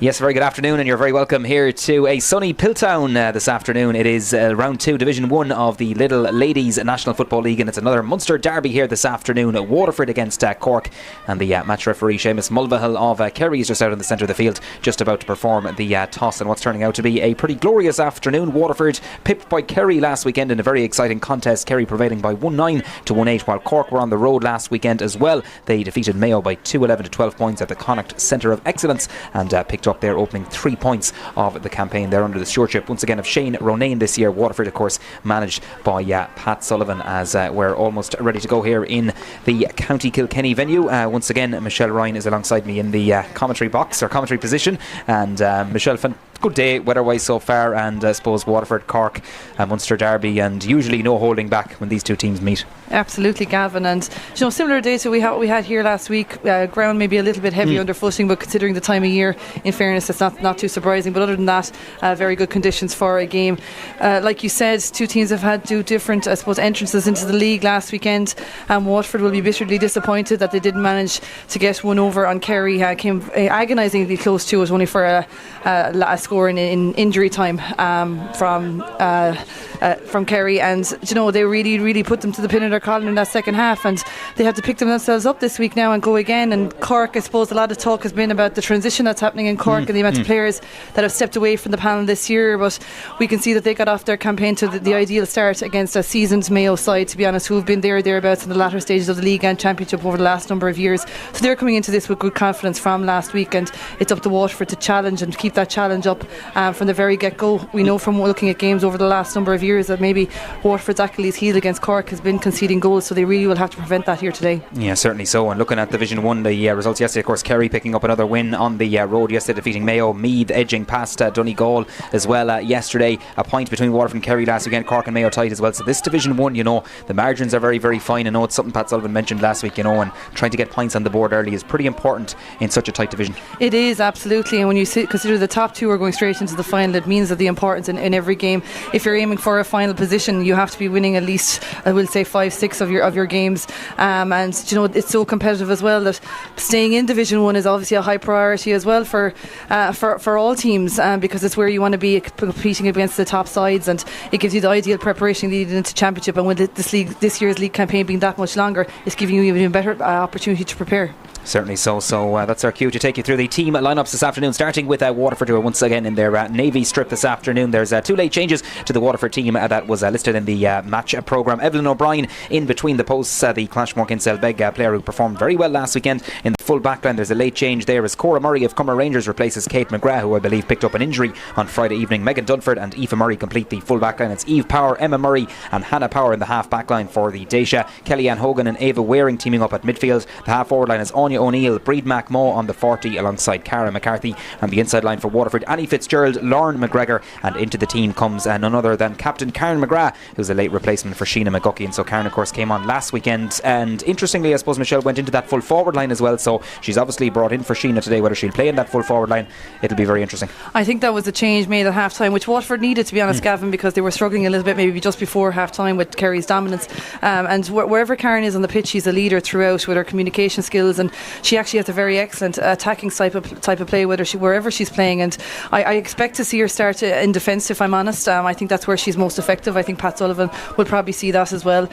Yes, very good afternoon, and you're very welcome here to a sunny Piltown this afternoon. It is round 2, Division 1 of the Lidl Ladies National Football League, and it's another Munster derby here this afternoon. Waterford against Cork, and the match referee Seamus Mulvihill of Kerry is just out in the centre of the field, just about to perform the toss in what's turning out to be a pretty glorious afternoon. Waterford pipped by Kerry last weekend in a very exciting contest, Kerry prevailing by 1-9 to 1-8, while Cork were on the road last weekend as well. They defeated Mayo by 2-11 to 12 points at the Connacht Centre of Excellence, and picked up their opening 3 points of the campaign there under the stewardship once again of Shane Ronayne this year. Waterford, of course, managed by Pat Sullivan, as we're almost ready to go here in the County Kilkenny venue. Once again, Michelle Ryan is alongside me in the commentary box, or commentary position, and Michelle, good day weather-wise so far, and I suppose Waterford, Cork, Munster derby, and usually no holding back when these two teams meet. Absolutely, Gavin, and similar day to what we had here last week. Ground maybe a little bit heavy underfooting, but considering the time of year, in fairness, it's not too surprising. But other than that, very good conditions for a game. Like you said, two teams have had two different, I suppose, entrances into the league last weekend. Waterford will be bitterly disappointed that they didn't manage to get one over on Kerry. Came agonisingly close to it, only for a score in injury time from Kerry, and they really put them to the pin in their collar in that second half, and they have to pick themselves up this week now and go again. And Cork, I suppose a lot of talk has been about the transition that's happening in Cork and the amount of players that have stepped away from the panel this year, but we can see that they got off their campaign to the ideal start against a seasoned Mayo side, to be honest, who have been thereabouts in the latter stages of the league and championship over the last number of years. So they're coming into this with good confidence from last week, and it's up to Waterford to challenge and keep that challenge up from the very get-go. We know from looking at games over the last number of years that maybe Waterford's Achilles heel against Cork has been conceding goals, so they really will have to prevent that here today. Yeah, certainly so. And looking at Division 1, the results yesterday, of course, Kerry picking up another win on the road yesterday, defeating Mayo. Meath edging past Donegal as well yesterday. A point between Waterford and Kerry last weekend. Cork and Mayo tied as well. So this Division 1, the margins are very, very fine. I know it's something Pat Sullivan mentioned last week, and trying to get points on the board early is pretty important in such a tight division. It is, absolutely. And when you consider the top two are going straight into the final, it means that the importance in every game, if you're aiming for a final position, you have to be winning at least, I will say, 5-6 of your games, and it's so competitive as well that staying in Division 1 is obviously a high priority as well for all teams, because it's where you want to be competing against the top sides, and it gives you the ideal preparation leading into Championship. And with this year's league campaign being that much longer, it's giving you even better opportunity to prepare. Certainly so. So that's our cue to take you through the team lineups this afternoon, starting with Waterford, who are once again in their Navy strip this afternoon. There's two late changes to the Waterford team that was listed in the match programme. Evelyn O'Brien in between the posts, the Clashmore Kinsale-Beg player who performed very well last weekend in the full backline. There's a late change there as Cora Murray of Cumber Rangers replaces Kate McGrath, who I believe picked up an injury on Friday evening. Megan Dunford and Aoife Murray complete the full backline. It's Eve Power, Emma Murray and Hannah Power in the half backline for the Daisha. Kellyanne Hogan and Ava Waring teaming up at midfield. The half forward line is Anya O'Neill, Breed McMaw on the 40 alongside Cara McCarthy, and the inside line for Waterford, Annie Fitzgerald, Lauren McGregor, and into the team comes none other than Captain Karen McGrath, who's a late replacement for Sheena McGuckie. And so Karen, of course, came on last weekend, and interestingly, I suppose Michelle went into that full forward line as well, so she's obviously brought in for Sheena today. Whether she'll play in that full forward line, it'll be very interesting. I think that was a change made at half time, which Waterford needed, to be honest, Gavin, because they were struggling a little bit maybe just before half time with Kerry's dominance, and wherever Karen is on the pitch, she's a leader throughout with her communication skills, and she actually has a very excellent attacking type of play wherever she's playing, and I expect to see her start in defence, if I'm honest. I think that's where she's most effective. I think Pat Sullivan will probably see that as well.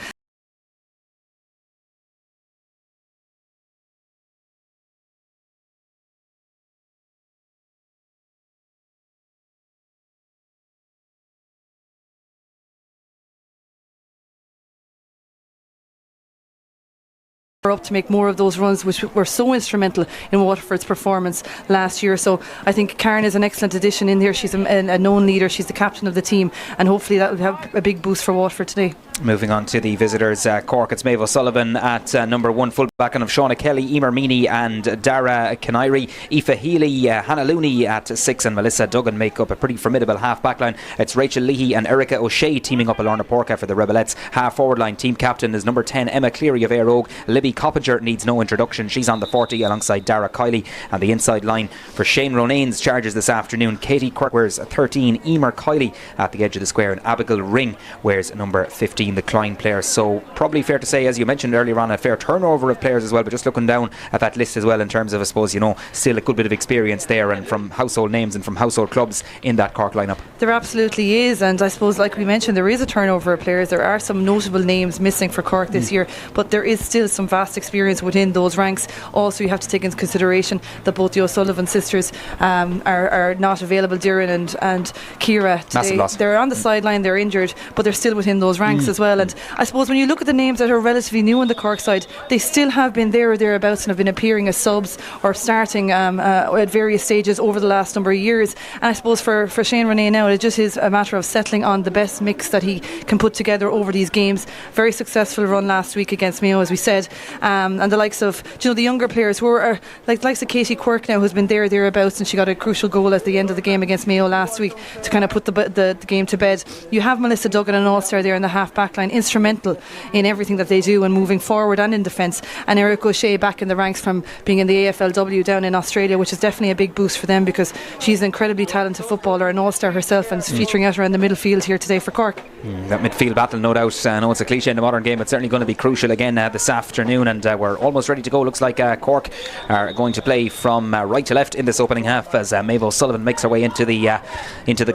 Up to make more of those runs which were so instrumental in Waterford's performance last year. So I think Karen is an excellent addition in there. She's a known leader, she's the captain of the team, and hopefully that will have a big boost for Waterford today. Moving on to the visitors, Cork, it's Maeve O'Sullivan at number 1, full back of Shauna Kelly, Emer Meany and Dara Canary. Aoife Healy, Hannah Looney at 6 and Melissa Duggan make up a pretty formidable half back line. It's Rachel Leahy and Erica O'Shea teaming up Alorna Porca for the Rebelettes. Half forward line, team captain is number 10 Emma Cleary of Éire Óg. Libby Coppinger needs no introduction, she's on the 40 alongside Dara Kiley. And the inside line for Shane Ronayne's charges this afternoon, Katie Quirk wears 13, Emer Kiley at the edge of the square, and Abigail Ring wears number 15. being the Klein players. So probably fair to say, as you mentioned earlier on, a fair turnover of players as well. But just looking down at that list as well, in terms of, I suppose, still a good bit of experience there, and from household names and from household clubs in that Cork lineup. There absolutely is, and I suppose, like we mentioned, there is a turnover of players. There are some notable names missing for Cork this year, but there is still some vast experience within those ranks. Also, you have to take into consideration that both the O'Sullivan sisters are not available. Doireann and Ciara today, they're on the sideline, they're injured, but they're still within those ranks as well. And I suppose when you look at the names that are relatively new on the Cork side, they still have been there or thereabouts and have been appearing as subs or starting at various stages over the last number of years. And I suppose for Shane Rennie now, it just is a matter of settling on the best mix that he can put together over these games. Very successful run last week against Mayo, as we said, and the likes of the younger players who are like the likes of Katie Quirk now, who's been thereabouts, and she got a crucial goal at the end of the game against Mayo last week to kind of put the game to bed. You have Melissa Duggan, an all-star there in the half back line, instrumental in everything that they do and moving forward and in defence, and Eric O'Shea back in the ranks from being in the AFLW down in Australia, which is definitely a big boost for them because she's an incredibly talented footballer, an all-star herself, and is featuring out around the middle field here today for Cork. That midfield battle, no doubt. I know it's a cliche in the modern game, but certainly going to be crucial again this afternoon, and we're almost ready to go. Looks like Cork are going to play from right to left in this opening half as Maeve O'Sullivan makes her way into the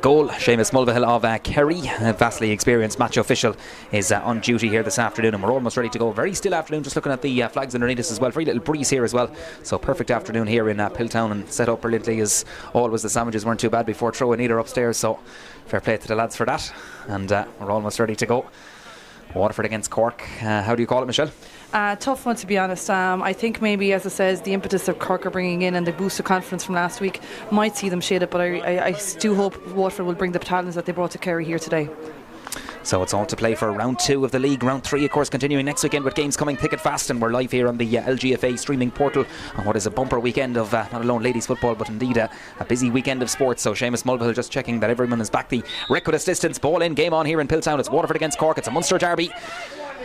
goal. Seamus Mulvihill of Kerry, a vastly experienced match official, is on duty here this afternoon, and we're almost ready to go. Very still afternoon, just looking at the flags underneath us as well. Very little breeze here as well, so perfect afternoon here in Piltown, and set up brilliantly as always. The sandwiches weren't too bad before throwing either upstairs, so fair play to the lads for that. And we're almost ready to go. Waterford against Cork. How do you call it, Michelle? Tough one, to be honest. I think maybe, as I says, the impetus that Cork are bringing in and the boost of confidence from last week might see them shade it, but I do hope Waterford will bring the battalions that they brought to Kerry here today. So it's all to play for round 2 of the league. Round 3, of course, continuing next weekend with games coming thick and fast, and we're live here on the LGFA streaming portal on what is a bumper weekend of not alone ladies football, but indeed a busy weekend of sports. So Seamus Mulvihill just checking that everyone is back the requisite distance. Ball in, game on here in Piltown. It's Waterford against Cork. It's a Munster derby.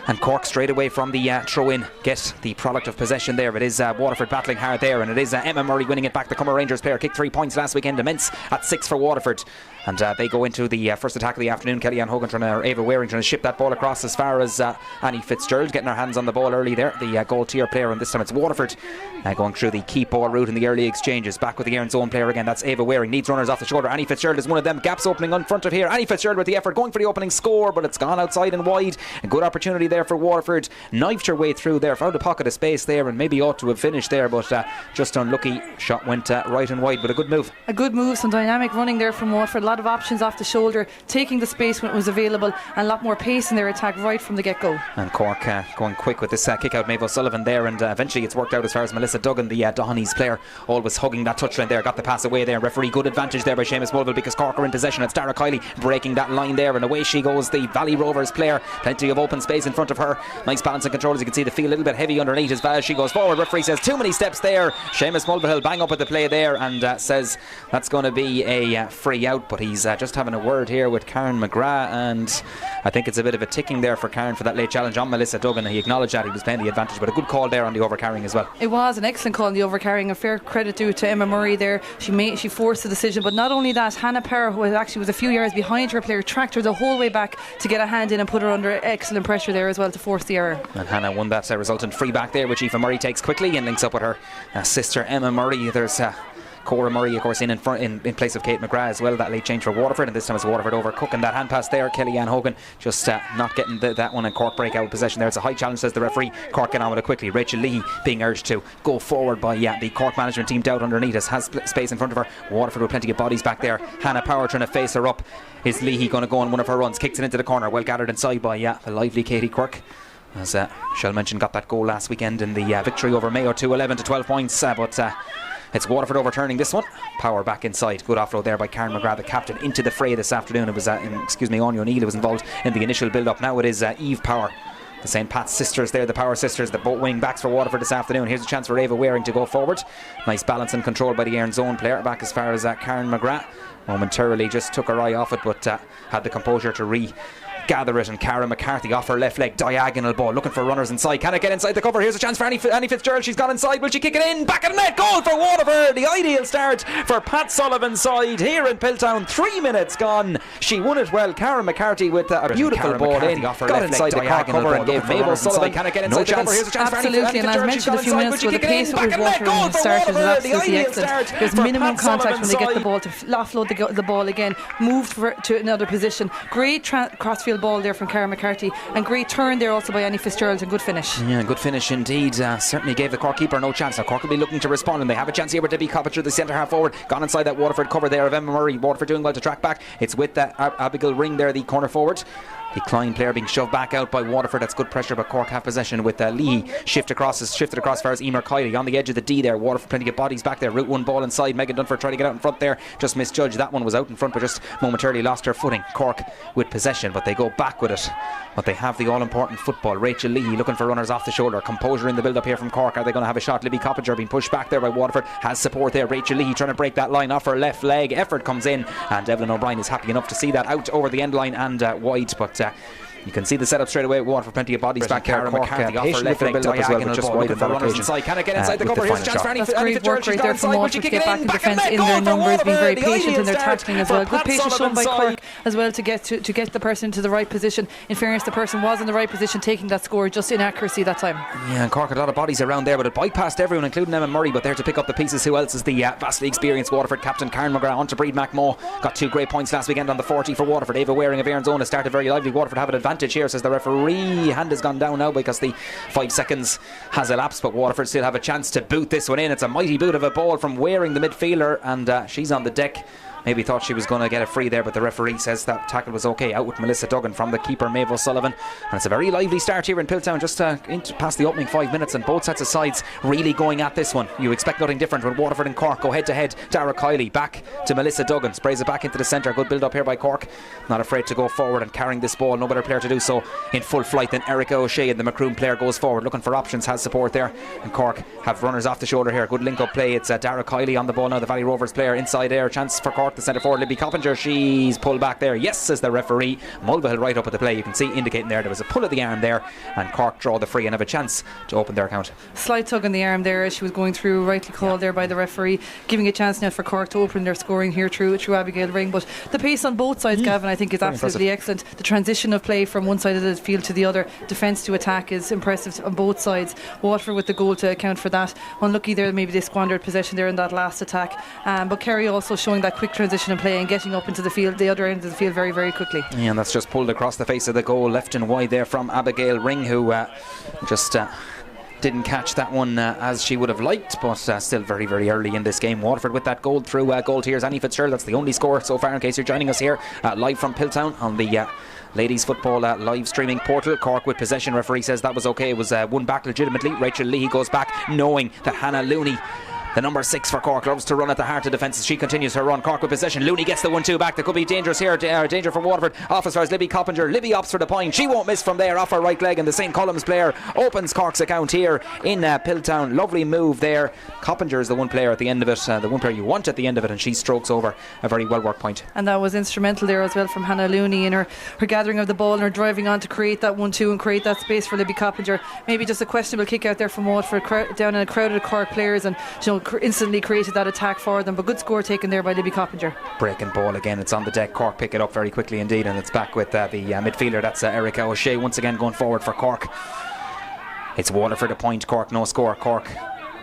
And Cork straight away from the throw-in get the product of possession there. It is Waterford battling hard there, and it is Emma Murray winning it back. The Cumber Rangers player kicked 3 points last weekend, immense at 6 for Waterford. And they go into the first attack of the afternoon. Kellyanne Hogan Ava Waring trying to ship that ball across as far as Annie Fitzgerald, getting her hands on the ball early there. The goal tier player, and this time it's Waterford going through the keep ball route in the early exchanges. Back with the Aaron Zone player again. That's Ava Waring. Needs runners off the shoulder. Annie Fitzgerald is one of them. Gaps opening in front of here. Annie Fitzgerald with the effort, going for the opening score, but it's gone outside and wide. A good opportunity there for Waterford. Knifed her way through there, found a pocket of space there, and maybe ought to have finished there, but just unlucky. Shot went right and wide, but a good move. A good move, some dynamic running there from Waterford. A lot of options off the shoulder, taking the space when it was available, and a lot more pace in their attack right from the get-go. And Cork going quick with this kick out. Maeve O'Sullivan there, and eventually it's worked out as far as Melissa Duggan, the Dohenys player, always hugging that touchline there, got the pass away there. Referee, good advantage there by Seamus Mulvihill because Cork are in possession. It's Dara Kiley breaking that line there, and away she goes, the Valley Rovers player. Plenty of open space in front of her. Nice balance and control, as you can see. The field a little bit heavy underneath as she goes forward. Referee says too many steps there. Seamus Mulvihill bang up with the play there, and says that's going to be a free out, but he's just having a word here with Karen McGrath, and I think it's a bit of a ticking there for Karen for that late challenge on Melissa Duggan. He acknowledged that he was playing the advantage, but a good call there on the overcarrying as well. It was an excellent call on the overcarrying, a fair credit due to Emma Murray there. She forced the decision, but not only that, Hannah Power, who actually was a few yards behind her player, tracked her the whole way back to get a hand in and put her under excellent pressure there as well to force the error. And Hannah won that resultant free back there, which Aoife Murray takes quickly and links up with her sister Emma Murray. There's Cora Murray, of course, in place of Kate McGrath as well. That late change for Waterford, and this time it's Waterford over Cook, and that hand pass there, Kellyanne Hogan just not getting that one, and Cork break out of possession there. It's a high challenge, says the referee. Cork get on with it quickly. Rachel Leahy being urged to go forward by the Cork management team. Doubt underneath us, has space in front of her. Waterford with plenty of bodies back there. Hannah Power trying to face her up. Is Leahy going to go on one of her runs? Kicks it into the corner, well gathered inside by the lively Katie Quirk. As Michelle mentioned, got that goal last weekend in the victory over Mayo, 2-11 to 12 points, but it's Waterford overturning this one. Power back inside. Good offload there by Karen McGrath, the captain, into the fray this afternoon. It was Anya O'Neill was involved in the initial build-up. Now it is Eve Power, the St. Pat's sisters there, the Power sisters, the both wing backs for Waterford this afternoon. Here's a chance for Ava Waring to go forward. Nice balance and control by the Aaron Zone player. Back as far as Karen McGrath. Momentarily just took her eye off it, but had the composure to gather it, and Cara McCarthy off her left leg, diagonal ball, looking for runners inside. Can it get inside the cover? Here's a chance for Annie Fitzgerald. She's gone inside. Will she kick it in? Back of the net. Goal for Waterford. The ideal start for Pat Sullivan's side here in Piltown. 3 minutes gone. She won it well. Cara McCarthy with a beautiful ball in. Got inside the Cork cover and gave Mabel Sullivan. Can it get inside the cover? Here's a chance for Annie Fitzgerald. Absolutely, and as mentioned a few minutes ago, the pace with which Waterford started is absolutely excellent. There's minimum contact when they get the ball to offload the ball again, move to another position. Great crossfield ball there from Cara McCarthy, and great turn there also by Annie Fitzgerald, and good finish. Yeah, good finish indeed. Certainly gave the Cork keeper no chance. Now Cork will be looking to respond, and they have a chance here with Debbie Coppinger, the centre half forward, gone inside that Waterford cover there of Emma Murray. Waterford doing well to track back. It's with Abigail Ring there, the corner forward. The Klein player being shoved back out by Waterford. That's good pressure, but Cork have possession with Lee shifted across as far as Emer Kiley on the edge of the D there. Waterford plenty of bodies back there. Route 1 ball inside. Megan Dunford trying to get out in front there, just misjudged. That one was out in front, but just momentarily lost her footing. Cork with possession, but they go back with it. But they have the all-important football. Rachel Leahy looking for runners off the shoulder. Composure in the build-up here from Cork. Are they going to have a shot? Libby Coppinger being pushed back there by Waterford. Has support there. Rachel Leahy trying to break that line off her left leg. Effort comes in, and Evelyn O'Brien is happy enough to see that out over the end line and wide. But you can see the setup straight away. Waterford plenty of bodies back. Cara McCarthy off her left leg as well, just wide of that occasion. Can it get inside the cover? Here's a chance for Annie Fitzgerald. That's great work right there from Waterford to get back in defence in their numbers, being very patient in their tackling as well. Good patience shown by Cork as well to get the person into the right position. In fairness, the person was in the right position taking that score, just inaccuracy that time. Yeah, and Cork had a lot of bodies around there, but it bypassed everyone including Emma Murray. But there to pick up the pieces, who else is the vastly experienced Waterford captain Karen McGrath on to Breed McMaw. Got 2 great points last weekend on the 40 for Waterford. Ava Waring of Aaron's Own has started very lively. Waterford have an advantage here, says the referee. Hand has gone down now because the 5 seconds has elapsed, but Waterford still have a chance to boot this one in. It's a mighty boot of a ball from Waring, the midfielder, and she's on the deck. Maybe thought she was going to get it free there, but the referee says that tackle was okay. Out with Melissa Duggan from the keeper Mabel Sullivan, and it's a very lively start here in Piltown, just past the opening 5 minutes, and both sets of sides really going at this one. You expect nothing different when Waterford and Cork go head to head. Dara Kiley back to Melissa Duggan, sprays it back into the centre. Good build up here by Cork, not afraid to go forward and carrying this ball. No better player to do so in full flight than Erica O'Shea, and the Macroom player goes forward looking for options, has support there, and Cork have runners off the shoulder here. Good link up play. It's Dara Kiley on the ball now, the Valley Rovers player inside there. Chance for Cork, the centre forward Libby Coppinger. She's pulled back there. Yes, says the referee. Mulvihill right up at the play. You can see indicating there was a pull of the arm there, and Cork draw the free and have a chance to open their account. Slight tug on the arm there as she was going through, rightly called there by the referee, giving a chance now for Cork to open their scoring here through Abigail Ring. But the pace on both sides, Gavin, I think is absolutely excellent. The transition of play from one side of the field to the other, defence to attack, is impressive on both sides. Waterford with the goal to account for that. Unlucky there, maybe they squandered possession there in that last attack, but Kerry also showing that quick transition in play and getting up into the field, the other end of the field, very, very quickly. Yeah, and that's just pulled across the face of the goal, left and wide there from Abigail Ring, who just didn't catch that one as she would have liked, but still very, very early in this game. Waterford with that goal through goal tiers. Annie Fitzgerald, that's the only score so far in case you're joining us here live from Piltown on the Ladies Football live streaming portal. Cork with possession. Referee says that was okay. It was won back legitimately. Rachel Leahy goes back knowing that Hannah Looney, the number 6 for Cork, loves to run at the heart of defence as she continues her run. Cork with possession. Looney gets the 1-2 back. There could be dangerous here. Danger for Waterford. Off as far as Libby Coppinger. Libby opts for the point. She won't miss from there off her right leg, and the St. Columns player opens Cork's account here in Piltown. Lovely move there. Coppinger is the one player at the end of it, the one player you want at the end of it, and she strokes over a very well worked point. And that was instrumental there as well from Hannah Looney in her gathering of the ball and her driving on to create that 1-2 and create that space for Libby Coppinger. Maybe just a questionable kick out there from Waterford down in a crowded Cork players, and instantly created that attack for them, but good score taken there by Libby Coppinger. Breaking ball again, it's on the deck. Cork pick it up very quickly indeed, and it's back with the midfielder, that's Erica O'Shea once again going forward for Cork. It's Waterford a point, Cork no score. Cork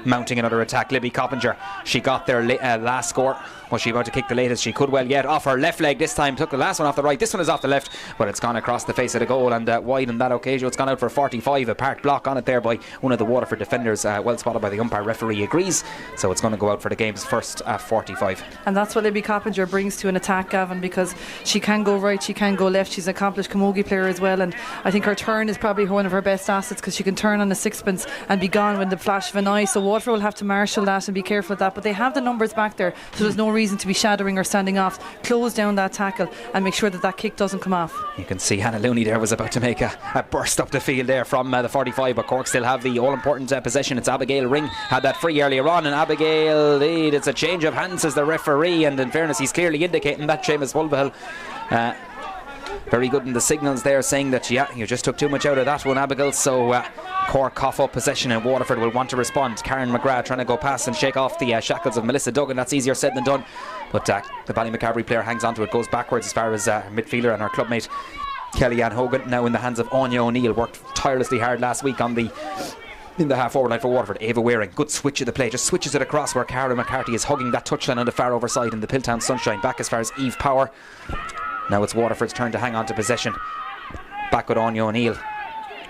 mounting another attack. Libby Coppinger, she got their last score. Was she about to kick the latest? She could well yet. Off her left leg this time. Took the last one off the right. This one is off the left, but it's gone across the face of the goal and wide on that occasion. It's gone out for 45. A parked block on it there by one of the Waterford defenders. Well spotted by the umpire. Referee agrees. So it's going to go out for the game's first 45. And that's what Libby Coppinger brings to an attack, Gavin, because she can go right, she can go left. She's an accomplished camogie player as well, and I think her turn is probably one of her best assets because she can turn on a sixpence and be gone with the flash of an eye. So Waterford will have to marshal that and be careful with that, but they have the numbers back there, so there's no reason to be shadowing or standing off. Close down that tackle and make sure that that kick doesn't come off. You can see Hannah Looney there was about to make a burst up the field there from the 45, but Cork still have the all-important possession. It's Abigail Ring had that free earlier on, and Abigail, it's a change of hands as the referee, and in fairness he's clearly indicating that Seamus Mulvihill very good in the signals there, saying that you just took too much out of that one, Abigail. So Cork cough up possession and Waterford will want to respond. Karen McGrath trying to go past and shake off the shackles of Melissa Duggan. That's easier said than done, but the Ballymacabry player hangs onto it, goes backwards as far as midfielder and her clubmate Kellyanne Hogan. Now in the hands of Anya O'Neill. Worked tirelessly hard last week in the half forward line for Waterford. Ava Waring, good switch of the play, just switches it across where Cara McCarthy is hugging that touchline on the far overside in the Piltown sunshine. Back as far as Eve Power. Now it's Waterford's turn to hang on to possession. Back with Anya O'Neill,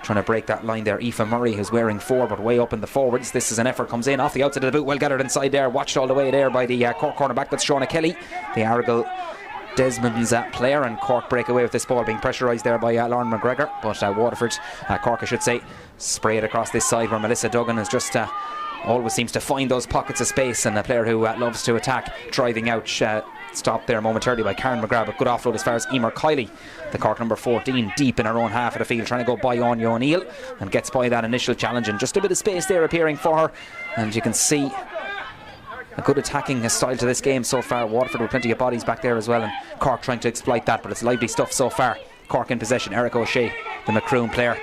trying to break that line there. Aoife Murray, who's wearing 4 but way up in the forwards. This is an effort, comes in off the outside of the boot, well gathered inside there, watched all the way there by the Cork cornerback, that's Shauna Kelly, the Argyll Desmond's player, and Cork break away with this ball being pressurised there by Lauren McGregor, but Waterford, Cork I should say, spray it across this side where Melissa Duggan is just always seems to find those pockets of space, and a player who loves to attack, driving out, stopped there momentarily by Karen McGrath, but good offload as far as Emer Kiley, the Cork number 14, deep in her own half of the field, trying to go by Anya O'Neill, and gets by that initial challenge, and just a bit of space there appearing for her, and you can see a good attacking style to this game so far. Waterford with plenty of bodies back there as well, and Cork trying to exploit that, but it's lively stuff so far. Cork in possession. Eric O'Shea, the Macroom player,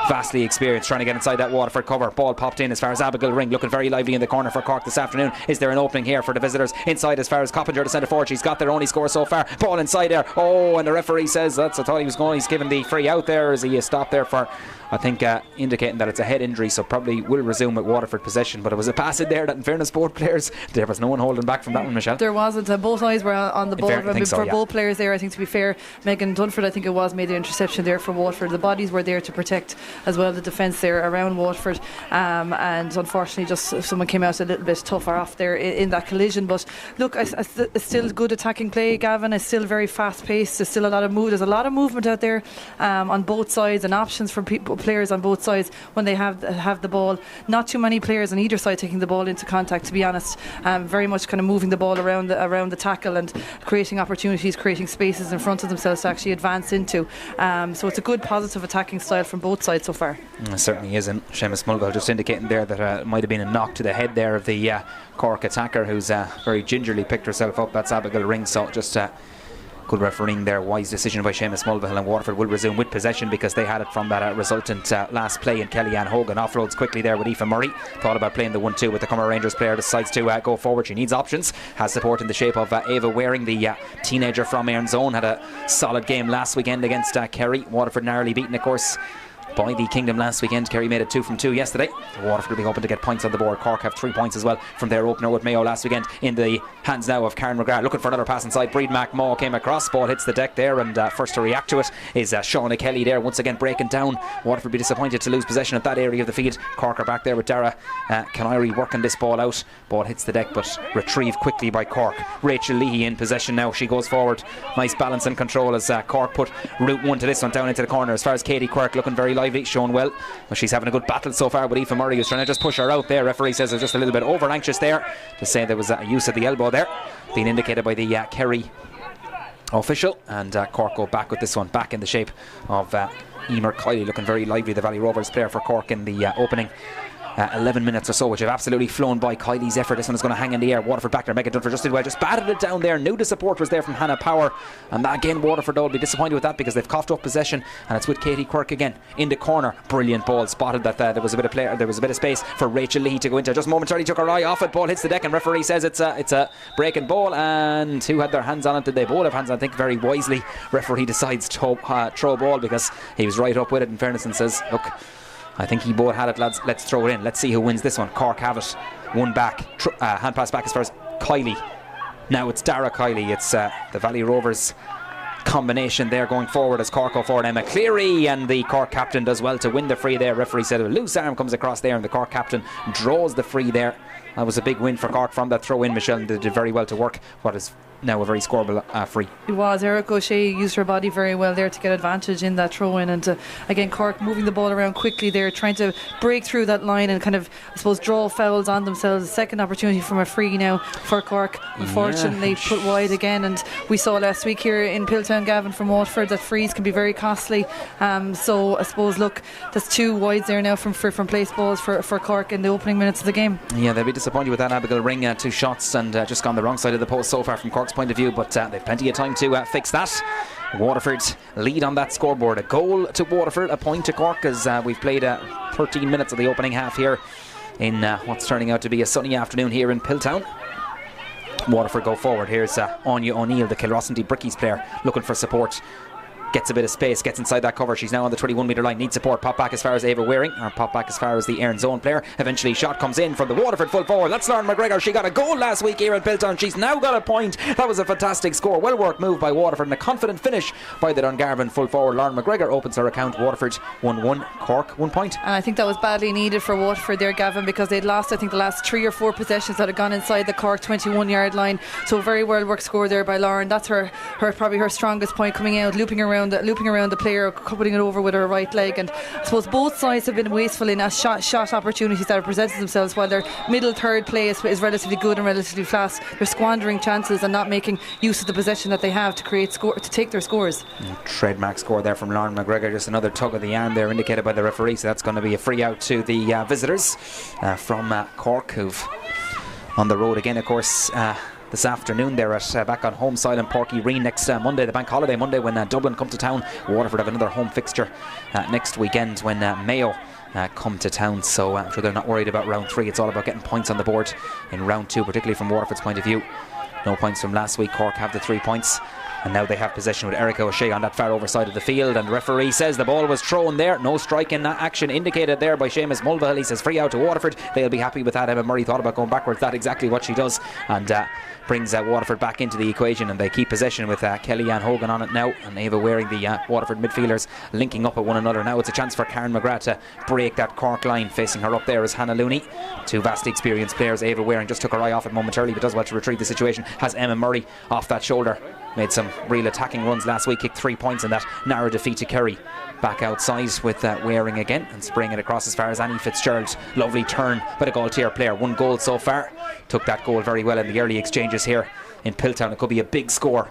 vastly experienced, trying to get inside that Waterford cover. Ball popped in as far as Abigail Ring, looking very lively in the corner for Cork this afternoon. Is there an opening here for the visitors? Inside as far as Coppinger, the centre forward. She's got their only score so far. Ball inside there. Oh, and the referee says I thought he was going. He's given the free out there as he stopped there for, I think, indicating that it's a head injury, so probably will resume with Waterford possession. But it was a pass in there that, in fairness, both players, there was no one holding back from that one, Michelle. There wasn't. Both eyes were on the ball for yeah. both players there. I think, to be fair, Megan Dunford, I think it was, made the interception there for Waterford. The bodies were there to protect as well the defence there around Waterford, and unfortunately just someone came out a little bit tougher off there in that collision. But look, it's still good attacking play, Gavin. It's still very fast paced. There's still a lot of there's a lot of movement out there on both sides, and options for players on both sides when they have the ball. Not too many players on either side taking the ball into contact, to be honest. Very much kind of moving the ball around the tackle and creating opportunities, creating spaces in front of themselves to actually advance into. So it's a good positive attacking style from both sides so far. It certainly isn't. Seamus Mulville just indicating there that it might have been a knock to the head there of the Cork attacker, who's very gingerly picked herself up. That's Abigail Ring. So just good refereeing there, wise decision by Seamus Mulvihill, and Waterford will resume with possession because they had it from that resultant last play. And Kellyanne Hogan offloads quickly there with Aoife Murray. Thought about playing the 1-2 with the Cumber Rangers player, decides to go forward. She needs options, has support in the shape of Ava Waring, the teenager from Erin's Own. Had a solid game last weekend against Kerry. Waterford narrowly beaten, of course, by the Kingdom last weekend. Kerry made it 2 from 2 yesterday. Waterford will be hoping to get points on the board. Cork have 3 points as well from their opener with Mayo last weekend. In the hands now of Karen McGrath, looking for another pass inside. Breed McMaw came across, ball hits the deck there, and first to react to it is Shauna Kelly there, once again breaking down. Waterford be disappointed to lose possession of that area of the field. Cork are back there with Dara Canary working this ball out. Ball hits the deck but retrieved quickly by Cork. Rachel Leahy in possession now. She goes forward. Nice balance and control as Cork put route 1 to this one down into the corner. As far as Katie Quirk, looking very lively, shown well. Well, she's having a good battle so far with Aoife Murray, who's trying to just push her out there. Referee says it was just a little bit over anxious there to say there was a use of the elbow there, being indicated by the Kerry official. And Cork go back with this one, back in the shape of Emer Kiley, looking very lively, the Valley Rovers player for Cork in the opening 11 minutes or so, which have absolutely flown by. Kiley's effort, this one is going to hang in the air. Waterford back there. Megan Dunford just did well, just batted it down there. Knew the support was there from Hannah Power, and that, again, Waterford will be disappointed with that because they've coughed up possession, and it's with Katie Quirk again in the corner. Brilliant ball, spotted that there was a bit of space for Rachel Lee to go into. Just momentarily took her eye off it. Ball hits the deck, and referee says it's a breaking ball. And who had their hands on it? Did they both have hands on it? I think very wisely referee decides to throw ball because he was right up with it, in fairness, and says, look, I think he both had it, lads, let's throw it in. Let's see who wins this one. Cork have it. One back. Hand pass back as far as Kiley. Now it's Dara Kiley. It's the Valley Rovers combination there going forward as Cork go forward. Emma Cleary, and the Cork captain does well to win the free there. Referee said a loose arm comes across there, and the Cork captain draws the free there. That was a big win for Cork from that throw in, Michelle, and they did very well to work what is now a very scoreable free. It was. Eric O'Shea used her body very well there to get advantage in that throw in, and again Cork moving the ball around quickly there, trying to break through that line and kind of, I suppose, draw fouls on themselves. Second opportunity from a free now for Cork, unfortunately put wide again, and we saw last week here in Piltown touchdown, Gavin, from Waterford. That freeze can be very costly. So I suppose, look, there's 2 wides there now from place balls for Cork in the opening minutes of the game. Yeah, they'll be disappointed with that. Abigail Ring, 2 shots and just gone the wrong side of the post so far from Cork's point of view, but they've plenty of time to fix that. Waterford lead on that scoreboard. A goal to Waterford, a point to Cork, as we've played 13 minutes of the opening half here in what's turning out to be a sunny afternoon here in Piltown. Waterford go forward. Here's Anya O'Neill, the Kilrossenty Brickies player, looking for support. Gets a bit of space, gets inside that cover. She's now on the 21 metre line, needs support. Pop back as far as Ava Waring, or pop back as far as the Aaron Zone player. Eventually shot comes in from the Waterford full forward. That's Lauren McGregor. She got a goal last week here at Piltown. She's now got a point. That was a fantastic score. Well worked move by Waterford, and a confident finish by the Dungarvan full forward. Lauren McGregor opens her account. Waterford 1-1, Cork 1 point. And I think that was badly needed for Waterford there, Gavin, because they'd lost, I think, the last 3 or 4 possessions that had gone inside the Cork 21 yard line. So very well worked score there by Lauren. That's her probably her strongest point, coming out, looping around the player, putting it over with her right leg. And I suppose both sides have been wasteful in shot opportunities that have presented themselves. While their middle third play is relatively good and relatively fast, they're squandering chances and not making use of the possession that they have to take their scores. Trademark score there from Lauren McGregor. Just another tug of the arm there indicated by the referee, so that's going to be a free out to the visitors from Cork, who've on the road again, of course, this afternoon. They're back on home soil in Porky Reen next Monday, the bank holiday Monday, when Dublin come to town. Waterford have another home fixture next weekend when Mayo come to town, so I'm sure they're not worried about round 3. It's all about getting points on the board in round 2, particularly from Waterford's point of view. No points from last week. Cork have the 3 points, and now they have possession with Erica O'Shea on that far over side of the field, and the referee says the ball was thrown there. No strike in action indicated there by Seamus Mulvihill. He says free out to Waterford. They'll be happy with that. Emma Murray thought about going backwards. That's exactly what she does, and brings Waterford back into the equation, and they keep possession with Kellyanne Hogan on it now, and Ava Waring, the Waterford midfielders, linking up at one another. Now it's a chance for Karen McGrath to break that Cork line. Facing her up there is Hannah Looney. 2 vastly experienced players. Ava Waring just took her eye off it momentarily, but does well to retrieve the situation. Has Emma Murray off that shoulder. Made some real attacking runs last week, kicked 3 points in that narrow defeat to Kerry. Back outside with Waring again, and spraying it across as far as Annie Fitzgerald. Lovely turn by the Galtier player. 1 goal so far. Took that goal very well in the early exchanges here in Piltown. It could be a big score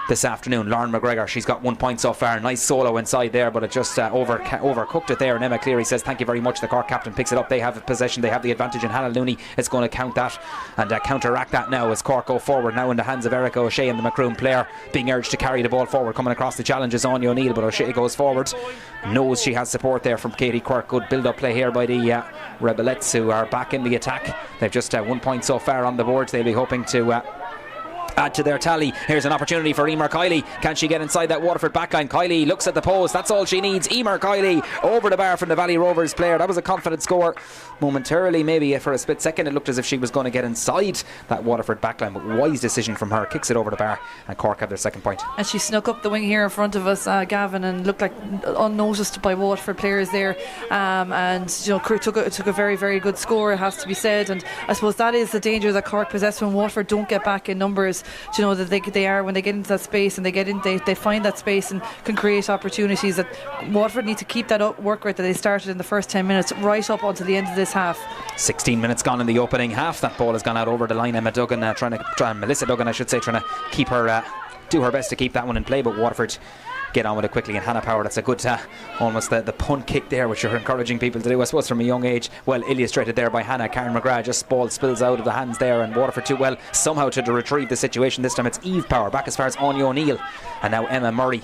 this afternoon. Lauren McGregor, she's got 1 point so far. Nice solo inside there, but it just overcooked it there. And Emma Cleary says thank you very much. The Cork captain picks it up. They have possession, they have the advantage, and Hannah Looney is going to count that and counteract that now as Cork go forward. Now in the hands of Erica O'Shea, and the Macroom player being urged to carry the ball forward. Coming across the challenge is Anya O'Neill, but O'Shea goes forward, knows she has support there from Katie Quirk. Good build up play here by the Rebelettes, who are back in the attack. They've just 1 point so far on the board. They'll be hoping to add to their tally. Here's an opportunity for Emer Kiley. Can she get inside that Waterford backline? Kiley looks at the post. That's all she needs. Emer Kiley over the bar from the Valley Rovers player. That was a confident score. Momentarily, maybe for a split second, it looked as if she was going to get inside that Waterford backline, but wise decision from her. Kicks it over the bar, and Cork have their 2nd point. And she snuck up the wing here in front of us, Gavin, and looked like unnoticed by Waterford players there, and took a very, very good score, it has to be said. And I suppose that is the danger that Cork possess when Waterford don't get back in numbers. That they are, when they get into that space and they find that space and can create opportunities. That Waterford need to keep that work rate that they started in the first 10 minutes right up until the end of this half. 16 minutes gone in the opening half. That ball has gone out over the line. Melissa Duggan trying to keep her do her best to keep that one in play, but Waterford get on with it quickly. And Hannah Power, that's a good almost the punt kick there, which you're encouraging people to do, I suppose, from a young age. Well illustrated there by Hannah. Karen McGrath, just ball spills out of the hands there, and Waterford too well somehow to retrieve the situation. This time it's Eve Power back as far as Anya O'Neill, and now Emma Murray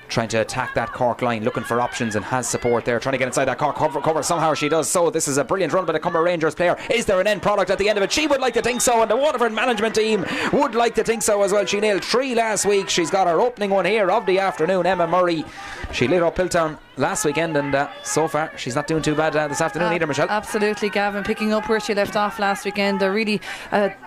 trying to attack that Cork line, looking for options, and has support there, trying to get inside that Cork cover. Somehow she does so. This is a brilliant run by the Cumber Rangers player. Is there an end product at the end of it? She would like to think so, and the Waterford management team would like to think so as well. She nailed 3 last week. She's got her opening one here of the afternoon. Emma Murray, she lit up Piltown last weekend, and so far she's not doing too bad this afternoon either, Michelle. Absolutely, Gavin, picking up where she left off last weekend. A really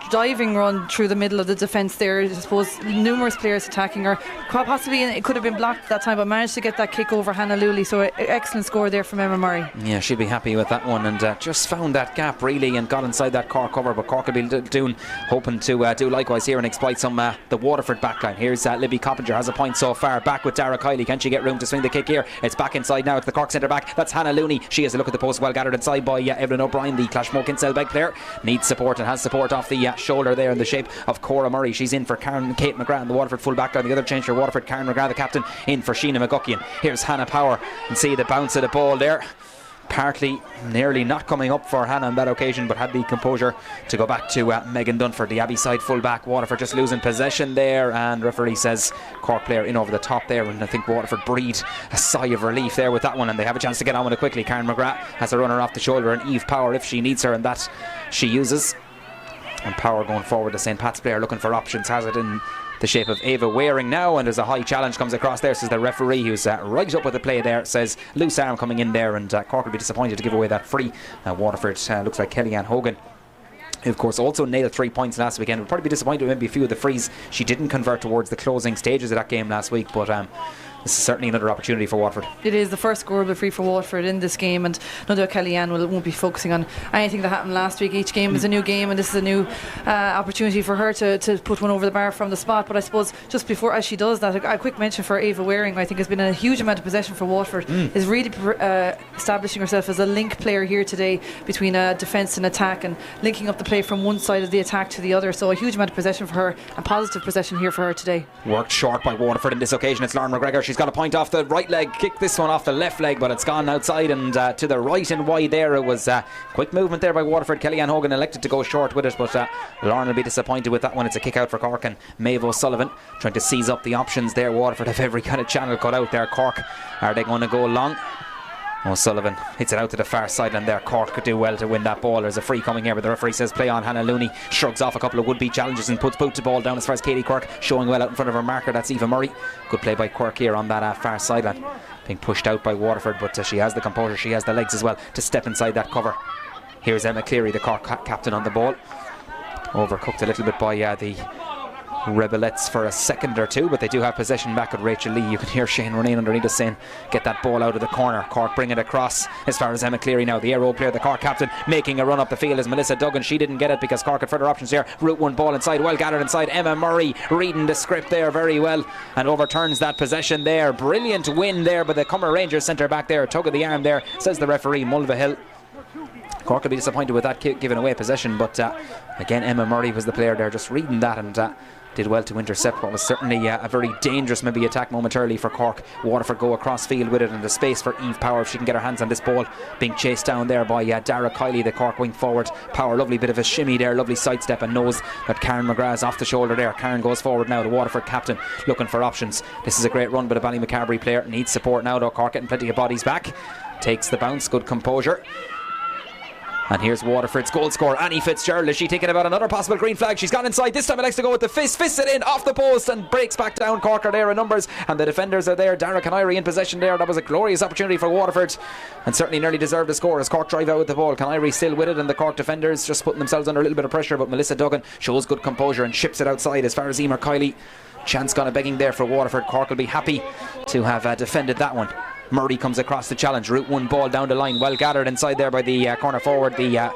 diving run through the middle of the defence there. I suppose numerous players attacking her. Possibly it could have been blocked that time, but managed to get that kick over Hannah Looley. So excellent score there from Emma Murray. Yeah, she'll be happy with that one, and just found that gap really and got inside that Cork cover. But Cork will be hoping to do likewise here and exploit some the Waterford backline. Here's Libby Coppinger, has a point so far. Back with Dara Kiley. Can she get room to swing the kick here? It's back inside now. It's the Cork centre back. That's Hannah Looney. She has a look at the post, well gathered inside by Evelyn O'Brien, the Clashmo Kinsellbeg player. Needs support and has support off the shoulder there in the shape of Cora Murray. She's in for Kate McGrath, the Waterford full back line. The other change for Waterford, Karen McGrath, the captain, in for Sheena McGuckian. Here's Hannah Power, and see the bounce of the ball there. Partly nearly not coming up for Hannah on that occasion, but had the composure to go back to Megan Dunford, the Abbey side full-back. Waterford just losing possession there, and referee says Cork player in over the top there, and I think Waterford breathe a sigh of relief there with that one, and they have a chance to get on with it quickly. Karen McGrath has a runner off the shoulder, and Eve Power if she needs her, and that she uses. And Power going forward, the St. Pat's player looking for options, has it in the shape of Ava Waring now, and there's a high challenge comes across there, says the referee, who's right up with the play there, says loose arm coming in there, and Cork will be disappointed to give away that free. Waterford looks like Kellyanne Hogan, who of course also nailed 3 points last weekend, would probably be disappointed with maybe a few of the frees she didn't convert towards the closing stages of that game last week, but this is certainly another opportunity for Waterford. It is the first scoreable free for Waterford in this game, and no doubt Kellyanne won't be focusing on anything that happened last week. Each game is a new game, and this is a new opportunity for her to put one over the bar from the spot. But I suppose just before, as she does that, a quick mention for Ava Waring, who I think has been a huge amount of possession for Waterford, is really establishing herself as a link player here today between defence and attack, and linking up the play from one side of the attack to the other. So a huge amount of possession for her, and positive possession here for her today. Worked short by Waterford in this occasion. It's Lauren McGregor. She's got a point off the right leg, kicked this one off the left leg, but it's gone outside and to the right and wide there. It was quick movement there by Waterford. Kellyanne Hogan elected to go short with it, but Lauren will be disappointed with that one. It's a kick out for Cork, and Maeve O'Sullivan trying to seize up the options there. Waterford have every kind of channel cut out there. Cork, are they going to go long? O'Sullivan hits it out to the far sideline there. Cork could do well to win that ball. There's a free coming here, but the referee says play on. Hannah Looney shrugs off a couple of would-be challenges and puts the ball down as far as Katie Quirk, showing well out in front of her marker. That's Eva Murray. Good play by Quirk here on that far sideline, being pushed out by Waterford, but she has the composure, she has the legs as well to step inside that cover. Here's Emma Cleary, the Cork captain, on the ball. Overcooked a little bit by the Rebelettes for a second or two, but they do have possession back at Rachel Lee. You can hear Shane Ronayne underneath us saying get that ball out of the corner. Cork bring it across as far as Emma Cleary now, the aero player, the Cork captain, making a run up the field is Melissa Duggan. She didn't get it because Cork had further options here. Route one ball inside, well gathered inside. Emma Murray reading the script there very well and overturns that possession there. Brilliant win there by the Cumber Rangers centre back there. Tug of the arm there, says the referee. Mulvihill. Cork will be disappointed with that giving away possession, but again Emma Murray was the player there just reading that and did well to intercept what was certainly a very dangerous maybe attack momentarily for Cork. Waterford go across field with it, and the space for Eve Power if she can get her hands on this ball, being chased down there by Dara Kiley, the Cork wing forward. Power, lovely bit of a shimmy there, lovely sidestep, and knows that Karen McGrath's off the shoulder there. Karen goes forward now, the Waterford captain looking for options. This is a great run by the Ballymacarbery player, needs support now though. Cork getting plenty of bodies back, takes the bounce, good composure. And here's Waterford's goal scorer, Annie Fitzgerald. Is she thinking about another possible green flag? She's gone inside. This time it likes to go with the fist. Fists it in off the post and breaks back down. Cork are there in numbers, and the defenders are there. Dara Canary in possession there. That was a glorious opportunity for Waterford, and certainly nearly deserved a score as Cork drive out with the ball. Canary still with it, and the Cork defenders just putting themselves under a little bit of pressure. But Melissa Duggan shows good composure and ships it outside as far as Emer Kiley. Chance gone a begging there for Waterford. Cork will be happy to have defended that one. Murray comes across the challenge. Route one ball down the line. Well gathered inside there by the corner forward. The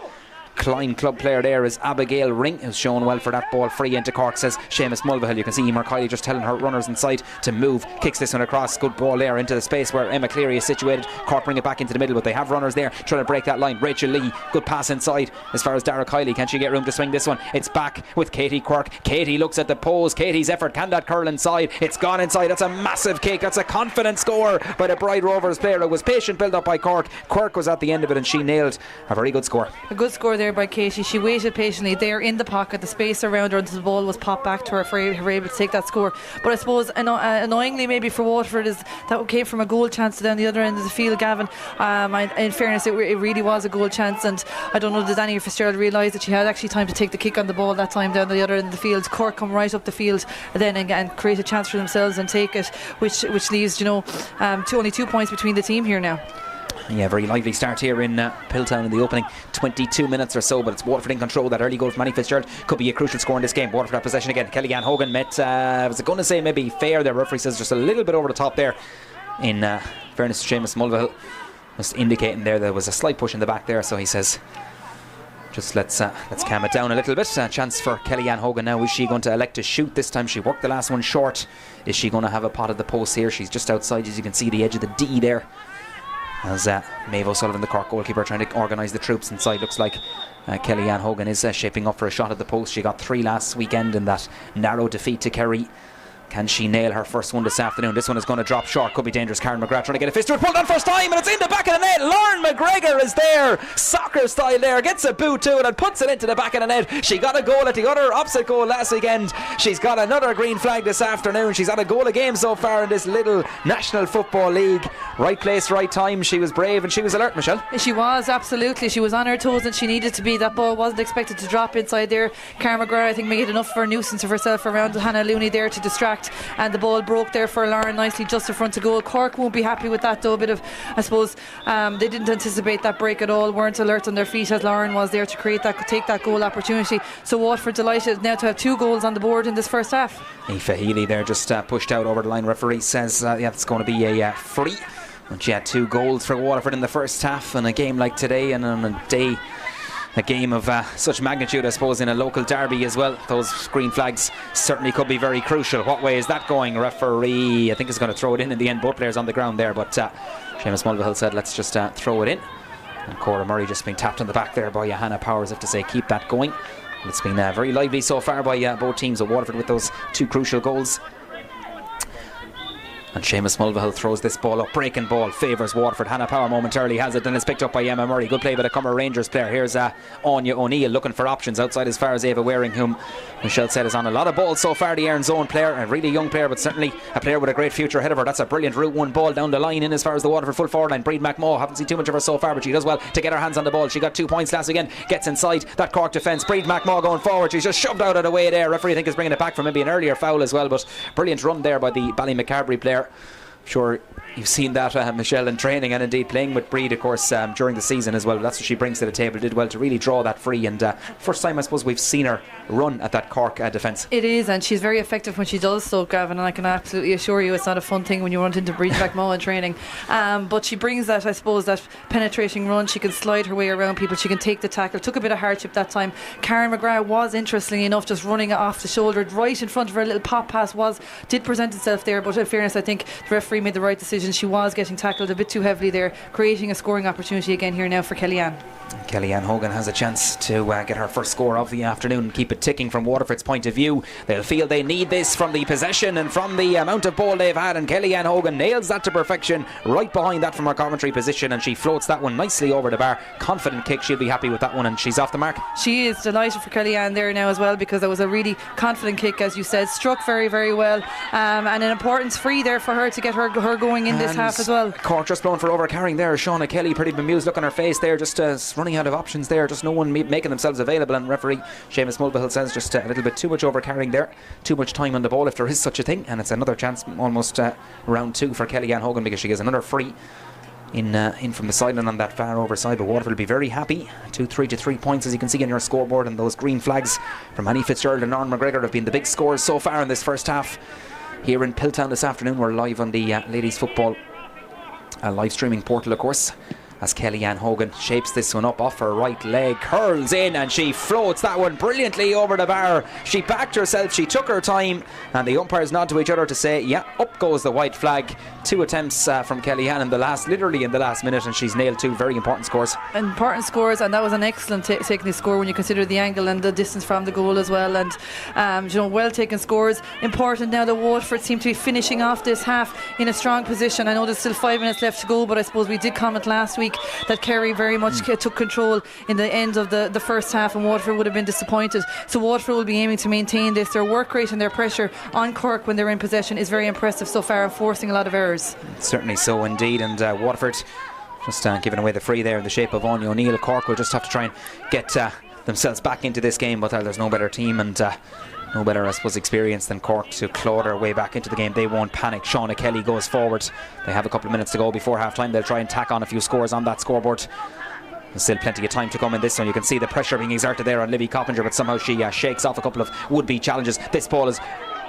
Klein club player there is Abigail Ring, who's shown well for that ball free into Cork, says Seamus Mulvihill. You can see Emer Kiley just telling her runners inside to move, kicks this one across, good ball there into the space where Emma Cleary is situated. Cork bring it back into the middle, but they have runners there trying to break that line. Rachel Lee, good pass inside as far as Dara Kiley. Can she get room to swing this one? It's back with Katie Quirk. Katie looks at the pose. Katie's effort, can that curl inside? It's gone inside. That's a massive kick. That's a confident score by the Bride Rovers player. It was patient build up by Cork. Quirk was at the end of it and she nailed a very good score. A good score there by Katie. She waited patiently there in the pocket, the space around her until the ball was popped back to her for her able to take that score. But I suppose annoyingly maybe for Waterford is that came from a goal chance down the other end of the field, Gavin. In fairness, it really was a goal chance, and I don't know, did Annie Fitzgerald realise that she had actually time to take the kick on the ball that time down the other end of the field. Cork come right up the field then and create a chance for themselves and take it, which leaves only 2 points between the team here now. Yeah, very lively start here in Piltown in the opening 22 minutes or so, but it's Waterford in control. That early goal from Annie Fitzgerald could be a crucial score in this game. Waterford have possession again. Kellyanne Hogan met, was it going to say maybe fair there? Referee says just a little bit over the top there. In fairness to Seamus Mulvihill, just indicating there was a slight push in the back there, so he says just let's calm it down a little bit. Chance for Kellyanne Hogan now. Is she going to elect to shoot this time? She worked the last one short. Is she going to have a pot at the post here? She's just outside, as you can see, the edge of the D there. as Maeve O'Sullivan, the Cork goalkeeper, trying to organise the troops inside. Looks like Kellyanne Hogan is shaping up for a shot at the post. She got 3 last weekend in that narrow defeat to Kerry. Can she nail her first one this afternoon? This one is going to drop short. Could be dangerous. Karen McGrath trying to get a fist to it. Pulled on first time, and it's in the back of the net. Lauren McGregor is there. Soccer style there. Gets a boot to it and puts it into the back of the net. She got a goal at the other opposite goal last weekend. She's got another green flag this afternoon. She's had a goal a game so far in this Lidl National Football League. Right place, right time. She was brave and she was alert, Michelle. She was, absolutely. She was on her toes and she needed to be. That ball wasn't expected to drop inside there. Karen McGrath, I think, made enough for a nuisance of herself around Hannah Looney there to distract, and the ball broke there for Lauren nicely just in front of goal. Cork won't be happy with that though. A bit of, I suppose, they didn't anticipate that break at all, weren't alert on their feet as Lauren was there to take that goal opportunity. So Waterford delighted now to have 2 goals on the board in this first half. Aoife Healy there just pushed out over the line. Referee says it's going to be a free. And she had 2 goals for Waterford in the first half, and a game like today, and on a game of such magnitude, I suppose, in a local derby as well. Those green flags certainly could be very crucial. What way is that going? Referee, I think, is going to throw it in the end. Both players on the ground there, but Seamus Mulvihill said, let's just throw it in. And Cora Murray just being tapped on the back there by Hannah Powers, have to say, keep that going. It's been very lively so far by both teams of Waterford with those 2 crucial goals. And Seamus Mulvihill throws this ball up. Breaking ball favours Waterford. Hannah Power momentarily has it, and it's picked up by Emma Murray. Good play by the Cumber Rangers player. Here's Anya O'Neill looking for options outside as far as Ava Waring, whom Michelle said is on a lot of balls so far. The Aaron Zone player, a really young player, but certainly a player with a great future ahead of her. That's a brilliant Route 1 ball down the line in as far as the Waterford full forward line. Breed McMaw, haven't seen too much of her so far, but she does well to get her hands on the ball. She got 2 points last weekend. Gets inside that Cork defence. Breed McMaw going forward. She's just shoved out of the way there. Referee, I think, is bringing it back for maybe an earlier foul as well, but brilliant run there by the Ballymacarbery player. Sure, you've seen that, Michelle, in training and indeed playing with Breed, of course, during the season as well. That's what she brings to the table. Did well to really draw that free, and first time I suppose we've seen her run at that Cork defence. It is, and she's very effective when she does so, Gavin, and I can absolutely assure you it's not a fun thing when you run into Breed McMahon in training, but she brings that, I suppose, that penetrating run. She can slide her way around people, she can take the tackle. Took a bit of hardship that time. Karen McGrath was, interestingly enough, just running off the shoulder right in front of her. A little pop pass did present itself there, but in fairness, I think the referee made the right decision. She was getting tackled a bit too heavily there, creating a scoring opportunity again here now for Kellyanne. Kellyanne Hogan has a chance to get her first score of the afternoon and keep it ticking from Waterford's point of view. They'll feel they need this from the possession and from the amount of ball they've had, and Kellyanne Hogan nails that to perfection right behind that from her commentary position, and she floats that one nicely over the bar. Confident kick, she'll be happy with that one, and she's off the mark. She is delighted for Kellyanne there now as well, because that was a really confident kick, as you said, struck very, very well, and an importance free there for her to get her going in this half as well. Cork just blown for overcarrying there. Shauna Kelly, pretty bemused look on her face there, just running out of options there, just no one making themselves available, and referee Seamus Mulvihill says just a little bit too much overcarrying there, too much time on the ball if there is such a thing, and it's another chance, almost round 2 for Kellyanne Hogan, because she gets another free in from the sideline on that far over side. But Waterford will be very happy. 2-3 to 3 points, as you can see on your scoreboard, and those green flags from Annie Fitzgerald and Lauren McGregor have been the big scores so far in this first half here in Piltown this afternoon. We're live on the ladies football live streaming portal, of course, as Kellyanne Hogan shapes this one up off her right leg, curls in, and she floats that one brilliantly over the bar. She backed herself, she took her time, and the umpires nod to each other to say, yeah, up goes the white flag. 2 attempts from Kellyanne literally in the last minute, and she's nailed 2 very important scores. Important scores, and that was an excellent taking score when you consider the angle and the distance from the goal as well, and well taken scores. Important now that Waterford seem to be finishing off this half in a strong position. I know there's still 5 minutes left to go, but I suppose we did comment last week that Kerry very much took control in the end of the first half, and Waterford would have been disappointed. So Waterford will be aiming to maintain this. Their work rate and their pressure on Cork when they're in possession is very impressive so far, and forcing a lot of errors. Certainly so indeed, and Waterford just giving away the free there in the shape of Anya O'Neill. Cork will just have to try and get themselves back into this game, but there's no better team and no better, I suppose, experience than Cork to claw their way back into the game. They won't panic. Shauna Kelly goes forward. They have a couple of minutes to go before half time. They'll try and tack on a few scores on that scoreboard. There's still plenty of time to come in this one. You can see the pressure being exerted there on Livy Coppinger, but somehow she shakes off a couple of would-be challenges. This ball is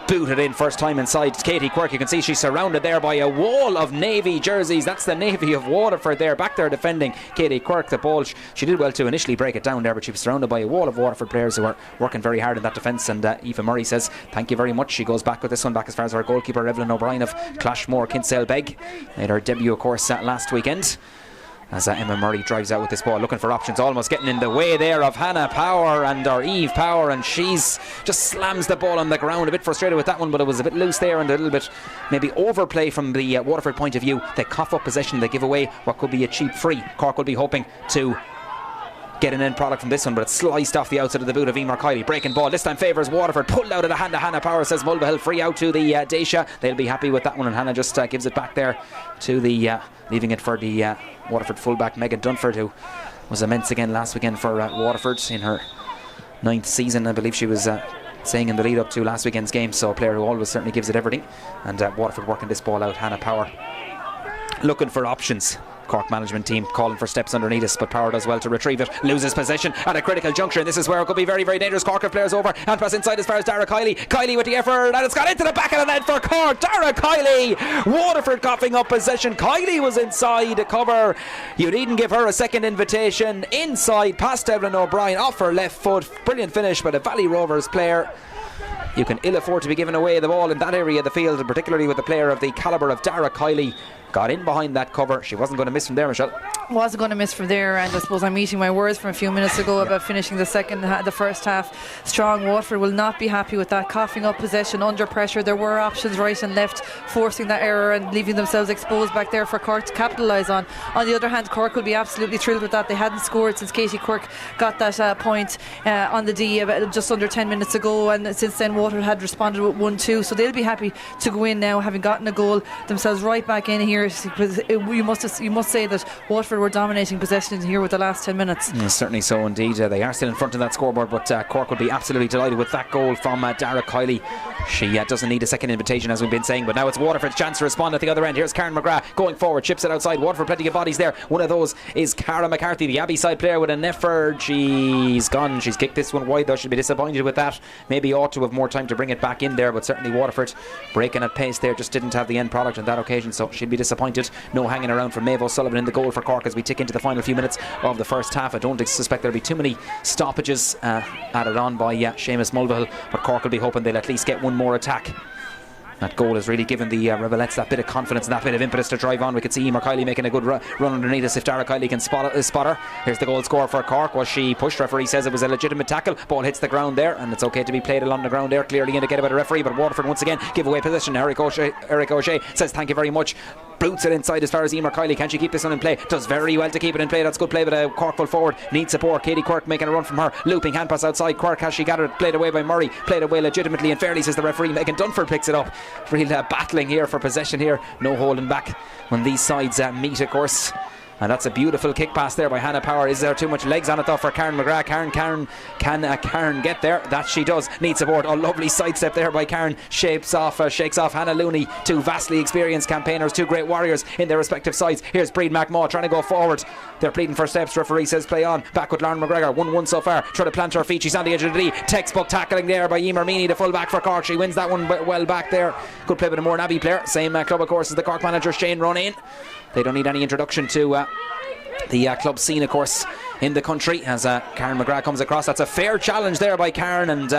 booted in first time inside Katie Quirk. You can see she's surrounded there by a wall of navy jerseys. That's the navy of Waterford there, back there defending Katie Quirk. The ball, she did well to initially break it down there, but she was surrounded by a wall of Waterford players who are working very hard in that defence. And Aoife Murray says thank you very much. She goes back with this one, back as far as our goalkeeper Evelyn O'Brien of Clashmore Kinsale Beg. Made her debut of course last weekend, as Emma Murray drives out with this ball, looking for options, almost getting in the way there of Hannah Power or Eve Power, and she's just slams the ball on the ground. A bit frustrated with that one, but it was a bit loose there and a little bit maybe overplay from the Waterford point of view. They cough up possession, they give away what could be a cheap free. Cork will be hoping to get an end product from this one, but it's sliced off the outside of the boot of Emer Kiley. Breaking ball, this time favours Waterford, pulled out of the hand of Hannah Power, says Mulvihill. Free out to the Daisha. They'll be happy with that one, and Hannah just gives it back there to the leaving it for the Waterford fullback Megan Dunford, who was immense again last weekend for Waterford in her 9th season, I believe she was saying in the lead up to last weekend's game. So a player who always certainly gives it everything, and Waterford working this ball out. Hannah Power looking for options. Cork management team calling for steps underneath us, but Power does well to retrieve it. Loses possession at a critical juncture, and this is where it could be very, very dangerous. Cork have players over and pass inside as far as Dara Kiley. Kiley with the effort, and it's got into the back of the net for Cork. Dara Kiley. Waterford coughing up possession. Kiley was inside to cover. You needn't give her a second invitation. Inside past Evelyn O'Brien off her left foot. Brilliant finish by the Valley Rovers player. You can ill afford to be giving away the ball in that area of the field, and particularly with a player of the calibre of Dara Kiley. Got in behind that cover. She wasn't going to miss from there, Michelle. Wasn't going to miss from there, and I suppose I'm eating my words from a few minutes ago about finishing the first half strong. Waterford will not be happy with that. Coughing up possession under pressure. There were options right and left, forcing that error and leaving themselves exposed back there for Cork to capitalise on. On the other hand, Cork will be absolutely thrilled with that. They hadn't scored since Katie Quirk got that point on the D about just under 10 minutes ago, and since then Waterford had responded with 1-2, so they'll be happy to go in now, having gotten a goal themselves right back in here. You must say that Waterford were dominating possession here with the last 10 minutes. Certainly so indeed. They are still in front of that scoreboard, but Cork would be absolutely delighted with that goal from Dara Kiley. She doesn't need a second invitation, as we've been saying, but now it's Waterford's chance to respond at the other end. Here's Karen McGrath going forward, chips it outside. Waterford plenty of bodies there. One of those is Cara McCarthy, the Abbey side player, with an effort. She's gone. She's kicked this one wide though. She'll be disappointed with that. Maybe ought to have more time to bring it back in there, but certainly Waterford breaking at pace there, just didn't have the end product on that occasion, so she'll be disappointed. No hanging around for Maeve O'Sullivan in the goal for Cork as we tick into the final few minutes of the first half. I don't suspect there'll be too many stoppages added on by Seamus Mulvihill, but Cork will be hoping they'll at least get one more attack. That goal has really given the Revelettes that bit of confidence and that bit of impetus to drive on. We could see Emer Kiley making a good run underneath us if Dara Kiley can spot her. Here's the goal score for Cork. Was she pushed? Referee says it was a legitimate tackle. Ball hits the ground there, and it's okay to be played along the ground there, clearly indicated by the referee. But Waterford once again give away possession. Eric O'Shea says thank you very much. Boots it inside as far as Emer Kiley. Can she keep this one in play? Does very well to keep it in play. That's good play, but a Cork full forward needs support. Katie Quirk making a run from her, looping hand pass outside. Quirk, has she got it? Played away by Murray, played away legitimately and fairly, says the referee. Megan Dunford picks it up. Real battling here for possession here, no holding back when these sides meet, of course. And that's a beautiful kick pass there by Hannah Power. Is there too much legs on it though for Karen McGrath? Can Karen get there? That she does. Needs support. A lovely sidestep there by Karen. Shakes off Hannah Looney. Two vastly experienced campaigners, two great warriors in their respective sides. Here's Breed McMaw trying to go forward. They're pleading for steps. Referee says play on. Back with Lauren McGregor. 1-1 so far. Trying to plant her feet. She's on the edge of the D. Textbook tackling there by Emer Meany, the full back for Cork. She wins that one well back there. Good play by the Moore Abbey player. Same club of course as the Cork manager Shane Ronan. They don't need any introduction to the club scene, of course, in the country as Karen McGrath comes across. That's a fair challenge there by Karen, and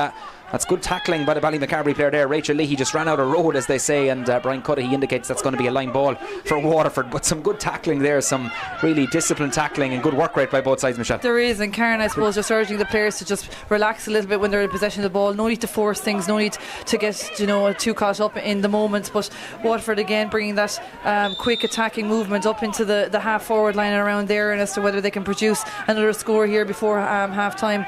that's good tackling by the Ballymacarbery player there. Rachel Leahy just ran out of road, as they say, and Brian Cuddihy indicates that's going to be a line ball for Waterford. But some good tackling there, some really disciplined tackling and good work rate by both sides, Michelle. There is, and Karen, I suppose, just urging the players to just relax a little bit when they're in possession of the ball. No need to force things, no need to get too caught up in the moment. But Waterford again bringing that quick attacking movement up into the half forward line and around there, and as to whether they can produce another score here before half time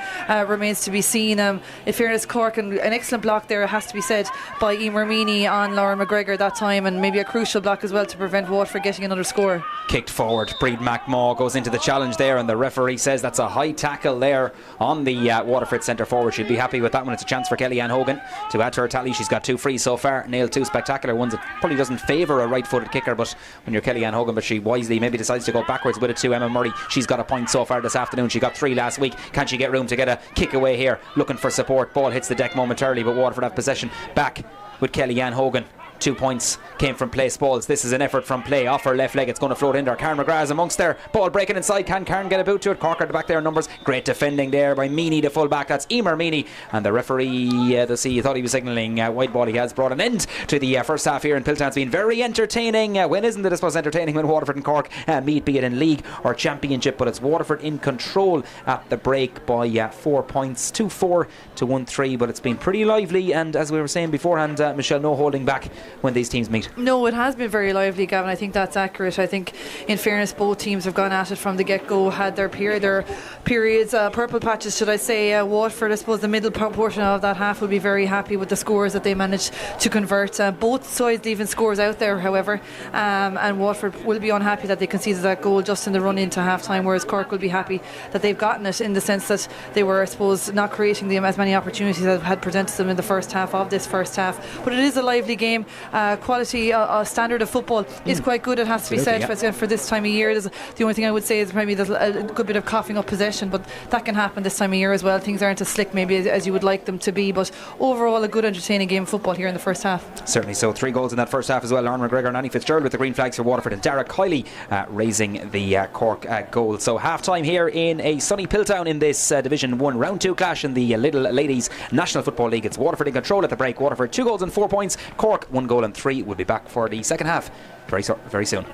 remains to be seen. In fairness, Cork, and an excellent block there, it has to be said, by Emer Meany on Lauren McGregor that time, and maybe a crucial block as well to prevent Waterford getting another score. Kicked forward, Breed McMaw goes into the challenge there, and the referee says that's a high tackle there on the Waterford centre forward. She'll be happy with that one. It's a chance for Kellyanne Hogan to add to her tally. She's got 2 frees so far, nailed 2 spectacular ones. It probably doesn't favour a right footed kicker, but when you're Kellyanne Hogan, but she wisely maybe decides to go backwards with it to Emma Murray. She's got a point so far this afternoon. She got 3 last week. Can she get room to get a kick away here? Looking for support. Ball hits the deck momentarily, but Waterford have possession back with Kellyanne Hogan. 2 points came from place balls. This is an effort from play off her left leg. It's going to float in there. Karen McGrath is amongst there. Ball breaking inside. Can Karen get a boot to it? Cork at the back there in numbers. Great defending there by Meany, the full back. That's Emer Meany. And the referee, he thought he was signalling white ball. He has brought an end to the first half here in Piltown. It's been very entertaining. When isn't it, I suppose, entertaining when Waterford and Cork meet, be it in league or championship? But it's Waterford in control at the break by 4 points, 2-4 to 1-3. But it's been pretty lively, and as we were saying beforehand, Michelle, no holding back when these teams meet. No, it has been very lively, Gavin. I think that's accurate. I think, in fairness, both teams have gone at it from the get-go, had their periods, purple patches, should I say. Waterford, I suppose, the middle portion of that half will be very happy with the scores that they managed to convert. Both sides leaving scores out there, however, and Waterford will be unhappy that they conceded that goal just in the run into half-time, whereas Cork will be happy that they've gotten it, in the sense that they were, I suppose, not creating as many opportunities that had presented them in the first half of this first half. But it is a lively game. Quality standard of football is quite good, it has to be said, for this time of year. The only thing I would say is maybe there's a good bit of coughing up possession, but that can happen this time of year as well. Things aren't as slick maybe as you would like them to be, but overall a good entertaining game of football here in the first half. Certainly so. 3 goals in that first half as well. Lauren McGregor and Annie Fitzgerald with the green flags for Waterford, and Dara Kiley raising the Cork goal. So half time here in a sunny Piltown in this Division 1 round 2 clash in the Lidl Ladies National Football League. It's Waterford in control at the break. Waterford 2 goals and 4 points. Cork 1 goal and 3. We'll be back for the second half very soon.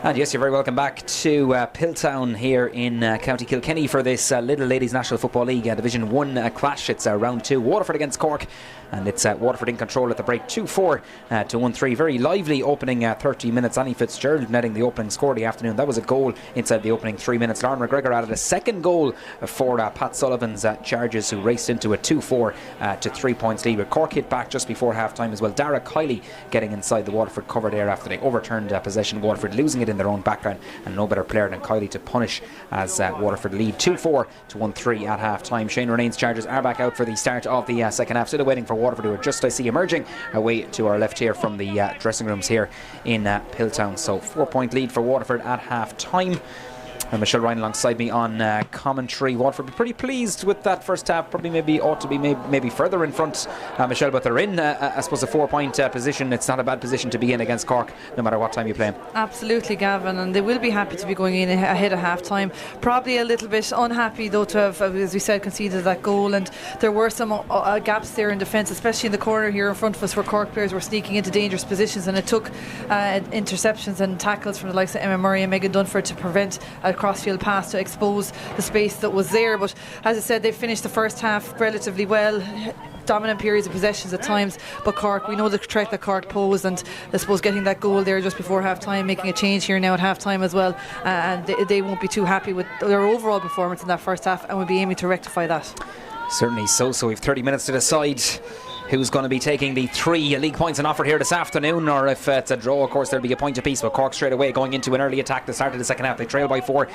And yes, you're very welcome back to Piltown here in County Kilkenny for this Lidl Ladies National Football League Division 1 clash. It's round 2, Waterford against Cork, and it's Waterford in control at the break, 2-4 to 1-3. Very lively opening 30 minutes. Annie Fitzgerald netting the opening score of the afternoon. That was a goal inside the opening 3 minutes. Lauren McGregor added a second goal for Pat Sullivan's Chargers, who raced into a 2-4 to 3 points lead, with Cork hit back just before half time as well. Dara Kiley getting inside the Waterford cover there after they overturned possession. Waterford losing it in their own background, and no better player than Kiley to punish as Waterford lead 2-4 to 1-3 at half time. Shane Renane's Chargers are back out for the start of the second half, still waiting for Waterford, who are just, I see, emerging away to our left here from the dressing rooms here in Piltown. So 4-point lead for Waterford at half time. And Michelle Ryan alongside me on commentary. Waterford be pretty pleased with that first half. Probably maybe ought to be maybe further in front, Michelle, but they're in I suppose a 4-point position. It's not a bad position to be in against Cork, no matter what time you play them. Absolutely, Gavin, and they will be happy to be going in ahead of half time. Probably a little bit unhappy though to have, as we said, conceded that goal, and there were some gaps there in defence, especially in the corner here in front of us, where Cork players were sneaking into dangerous positions, and it took interceptions and tackles from the likes of Emma Murray and Megan Dunford to prevent a crossfield pass to expose the space that was there. But as I said, they finished the first half relatively well, dominant periods of possessions at times, but Cork, we know the threat that Cork posed, and I suppose getting that goal there just before half time, making a change here now at half time as well, and they won't be too happy with their overall performance in that first half, and will be aiming to rectify that. Certainly so we've 30 minutes to decide who's going to be taking the 3 league points on offer here this afternoon, or if it's a draw, of course, there'll be a point apiece. But Cork straight away going into an early attack. The start of the second half, they trail by 4.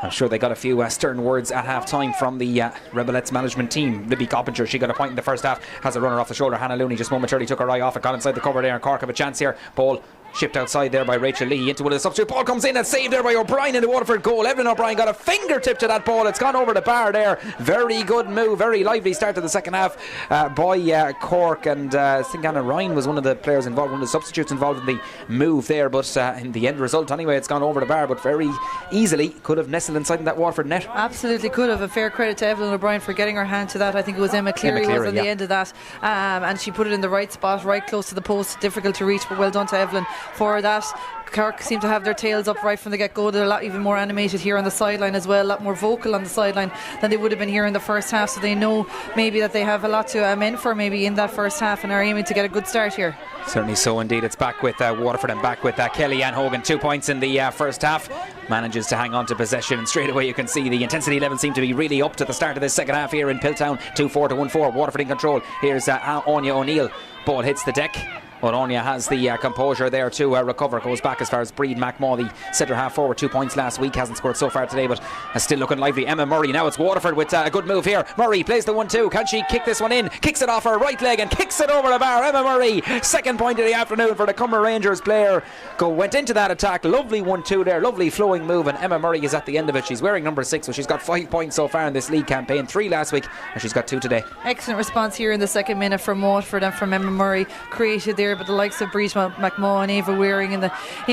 I'm sure they got a few stern words at half time from the Rebelettes management team. Libby Coppinger, she got a point in the first half, has a runner off the shoulder. Hannah Looney just momentarily took her eye off it, got inside the cover there, and Cork have a chance here. Ball shipped outside there by Rachel Lee into one of the substitute. Ball comes in and saved there by O'Brien in the Waterford goal. Evelyn O'Brien got a fingertip to that ball. It's gone over the bar there. Very good move, very lively start to the second half by Cork, and I think Anna Ryan was one of the players involved, one of the substitutes involved in the move there, but in the end result anyway, it's gone over the bar, but very easily could have nestled inside that Waterford net. Absolutely could have. A fair credit to Evelyn O'Brien for getting her hand to that. I think it was Emma Cleary was on the end of that, and she put it in the right spot, right close to the post. Difficult to reach, but well done to Evelyn for that. Cork seem to have their tails up right from the get-go. They're a lot even more animated here on the sideline as well, a lot more vocal on the sideline than they would have been here in the first half, so they know maybe that they have a lot to amend for maybe in that first half, and are aiming to get a good start here. Certainly so indeed. It's back with Waterford, and back with Kellyanne Hogan. 2 points in the first half, manages to hang on to possession, and straight away you can see the intensity level seemed to be really up to the start of this second half here in Piltown. 2-4 to 1-4, Waterford in control. Here's Anya O'Neill, ball hits the deck, but Anya has the composure there to recover. Goes back as far as Breed McMaw, the centre half forward. 2 points last week, hasn't scored so far today, but still looking lively. Emma Murray, now it's Waterford with a good move here. Murray plays the 1-2. Can she kick this one in? Kicks it off her right leg and kicks it over the bar. Emma Murray, second point of the afternoon for the Cumber Rangers player. Went into that attack. Lovely 1-2 there, lovely flowing move, and Emma Murray is at the end of it. She's wearing number 6, so she's got 5 points so far in this league campaign. 3 last week, and she's got 2 today. Excellent response here in the second minute from Waterford and from Emma Murray, created there, but the likes of Breed McMaw and Ava Wearing in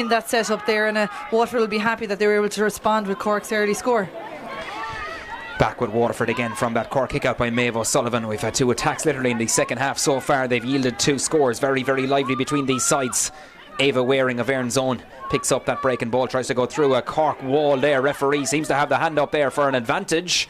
that setup there, and Waterford will be happy that they were able to respond with Cork's early score. Back with Waterford again from that Cork kick out by Maeve O'Sullivan. We've had 2 attacks literally in the second half so far. They've yielded 2 scores. Very, very lively between these sides. Ava Wearing of Erin's Own picks up that breaking ball, tries to go through a Cork wall there. Referee seems to have the hand up there for an advantage.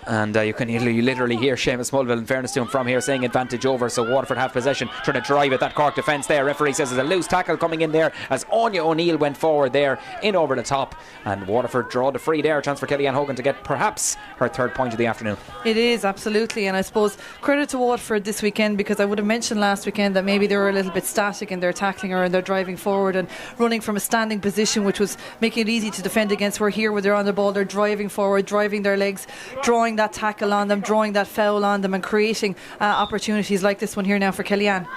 And you can literally hear Seamus Mulville, in fairness to him, from here saying advantage over, so Waterford have possession, trying to drive at that Cork defence there. Referee says there's a loose tackle coming in there as Anya O'Neill went forward there, in over the top, and Waterford draw the free there. Chance for Kellyanne Hogan to get perhaps her 3rd point of the afternoon. It is, absolutely, and I suppose credit to Waterford this weekend, because I would have mentioned last weekend that maybe they were a little bit static in their tackling or in their driving forward and running from a standing position, which was making it easy to defend against. Where here, where they're on the ball, they're driving forward, driving their legs, drawing that tackle on them, drawing that foul on them, and creating opportunities like this one here now for Kellyanne.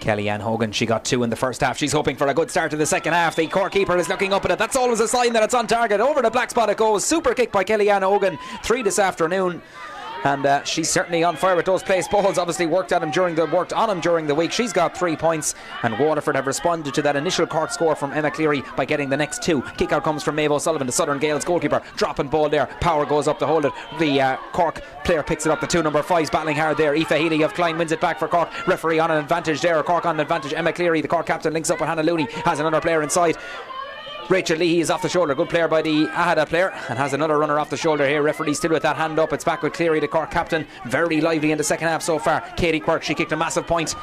Kellyanne Hogan, she got 2 in the first half. She's hoping for a good start to the second half. The Cork keeper is looking up at it. That's always a sign that it's on target. Over the black spot it goes. Super kick by Kellyanne Hogan. 3 this afternoon. And she's certainly on fire with those placed balls. Obviously worked on him during the week. She's got 3 points, and Waterford have responded to that initial Cork score from Emma Cleary by getting the next 2. Kick out comes from Maeve O'Sullivan, the Southern Gales goalkeeper. Dropping ball there. Power goes up to hold it. The Cork player picks it up. The 2 number 5's battling hard there. Aoife Healy of Klein wins it back for Cork. Referee on an advantage there. Cork on an advantage. Emma Cleary, the Cork captain, links up with Hannah Looney. Has another player inside. Rachel Leahy is off the shoulder. Good player by the Ahada player, and has another runner off the shoulder here. Referee still with that hand up. It's back with Cleary, the Cork captain. Very lively in the second half so far. Katie Quirk, she kicked a massive point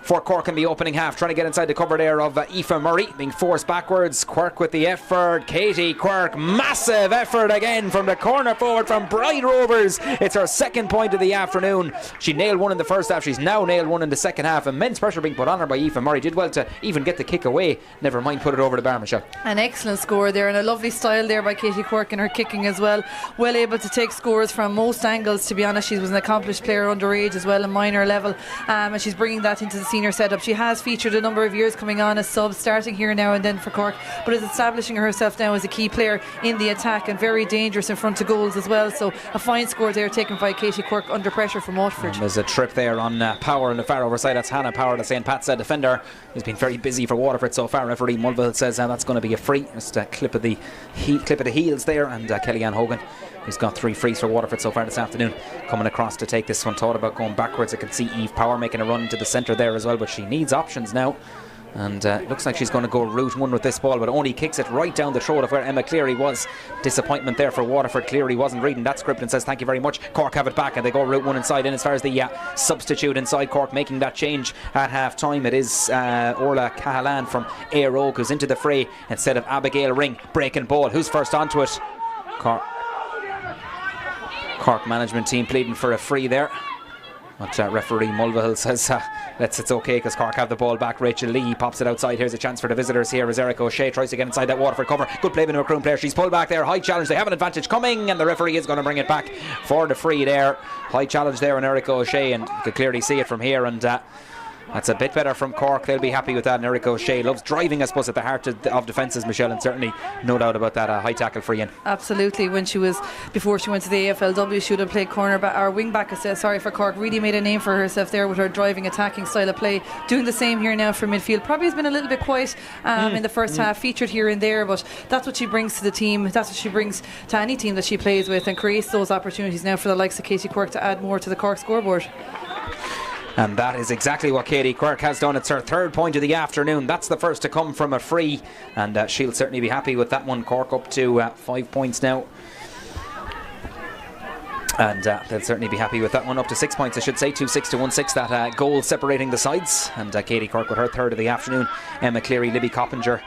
for Cork in the opening half, trying to get inside the cover there of Aoife Murray, being forced backwards. Quirk with the effort. Katie Quirk, massive effort again from the corner forward from Bride Rovers. It's her second point of the afternoon. She nailed one in the first half, she's now nailed one in the second half. Immense pressure being put on her by Aoife Murray. Did well to even get the kick away, never mind put it over the bar, Michelle. An excellent score there, and a lovely style there by Katie Quirk in her kicking as well. Well able to take scores from most angles, to be honest. She was an accomplished player underage as well, a minor level, and she's bringing that into the senior setup. She has featured a number of years coming on as sub, starting here now and then for Cork, but is establishing herself now as a key player in the attack, and very dangerous in front of goals as well. So a fine score there taken by Katie Quirk under pressure from Waterford. There's a trip there on Power on the far over side. That's Hannah Power, the St. Pat's defender, who's been very busy for Waterford so far. Referee Mulvihill says that's going to be a free. Just a clip of the heels there, and Kellyanne Hogan, who's got 3 frees for Waterford so far this afternoon, coming across to take this one. Thought about going backwards. I can see Eve Power making a run into the centre there as well, but she needs options now, and looks like she's going to go route one with this ball, but only kicks it right down the throat of where Emma Cleary was. Disappointment there for Waterford. Cleary wasn't reading that script and says thank you very much. Cork have it back, and they go route one inside. In as far as the substitute inside Cork making that change at half time, it is Orla Cahalan from Éire Óg who's into the fray instead of Abigail Ring. Breaking ball, who's first onto it? Cork management team pleading for a free there, but referee Mulvihill says it's okay because Cork have the ball back. Rachel Lee pops it outside. Here's a chance for the visitors here as Erica O'Shea tries to get inside that Waterford cover. Good play by the Macroom player. She's pulled back there. High challenge. They have an advantage coming, and the referee is going to bring it back for the free there. High challenge there on Erica O'Shea, and you can clearly see it from here, and that's a bit better from Cork. They'll be happy with that. And Erica O'Shea loves driving, I suppose, at the heart of defences, Michelle, and certainly no doubt about that high tackle free in. Absolutely. Before she went to the AFLW, she would have played cornerback or wing back for Cork. Really made a name for herself there with her driving, attacking style of play. Doing the same here now for midfield. Probably has been a little bit quiet in the first half, featured here and there, but that's what she brings to the team. That's what she brings to any team that she plays with, and creates those opportunities now for the likes of Katie Quirk to add more to the Cork scoreboard. And that is exactly what Katie Quirk has done. It's her third point of the afternoon. That's the first to come from a free, and she'll certainly be happy with that one. Cork up to 5 points now, and they'll certainly be happy with that one. Up to 6 points, I should say. 2-6 to 1-6. That goal separating the sides, and Katie Quirk with her third of the afternoon. Emma Cleary, Libby Coppinger,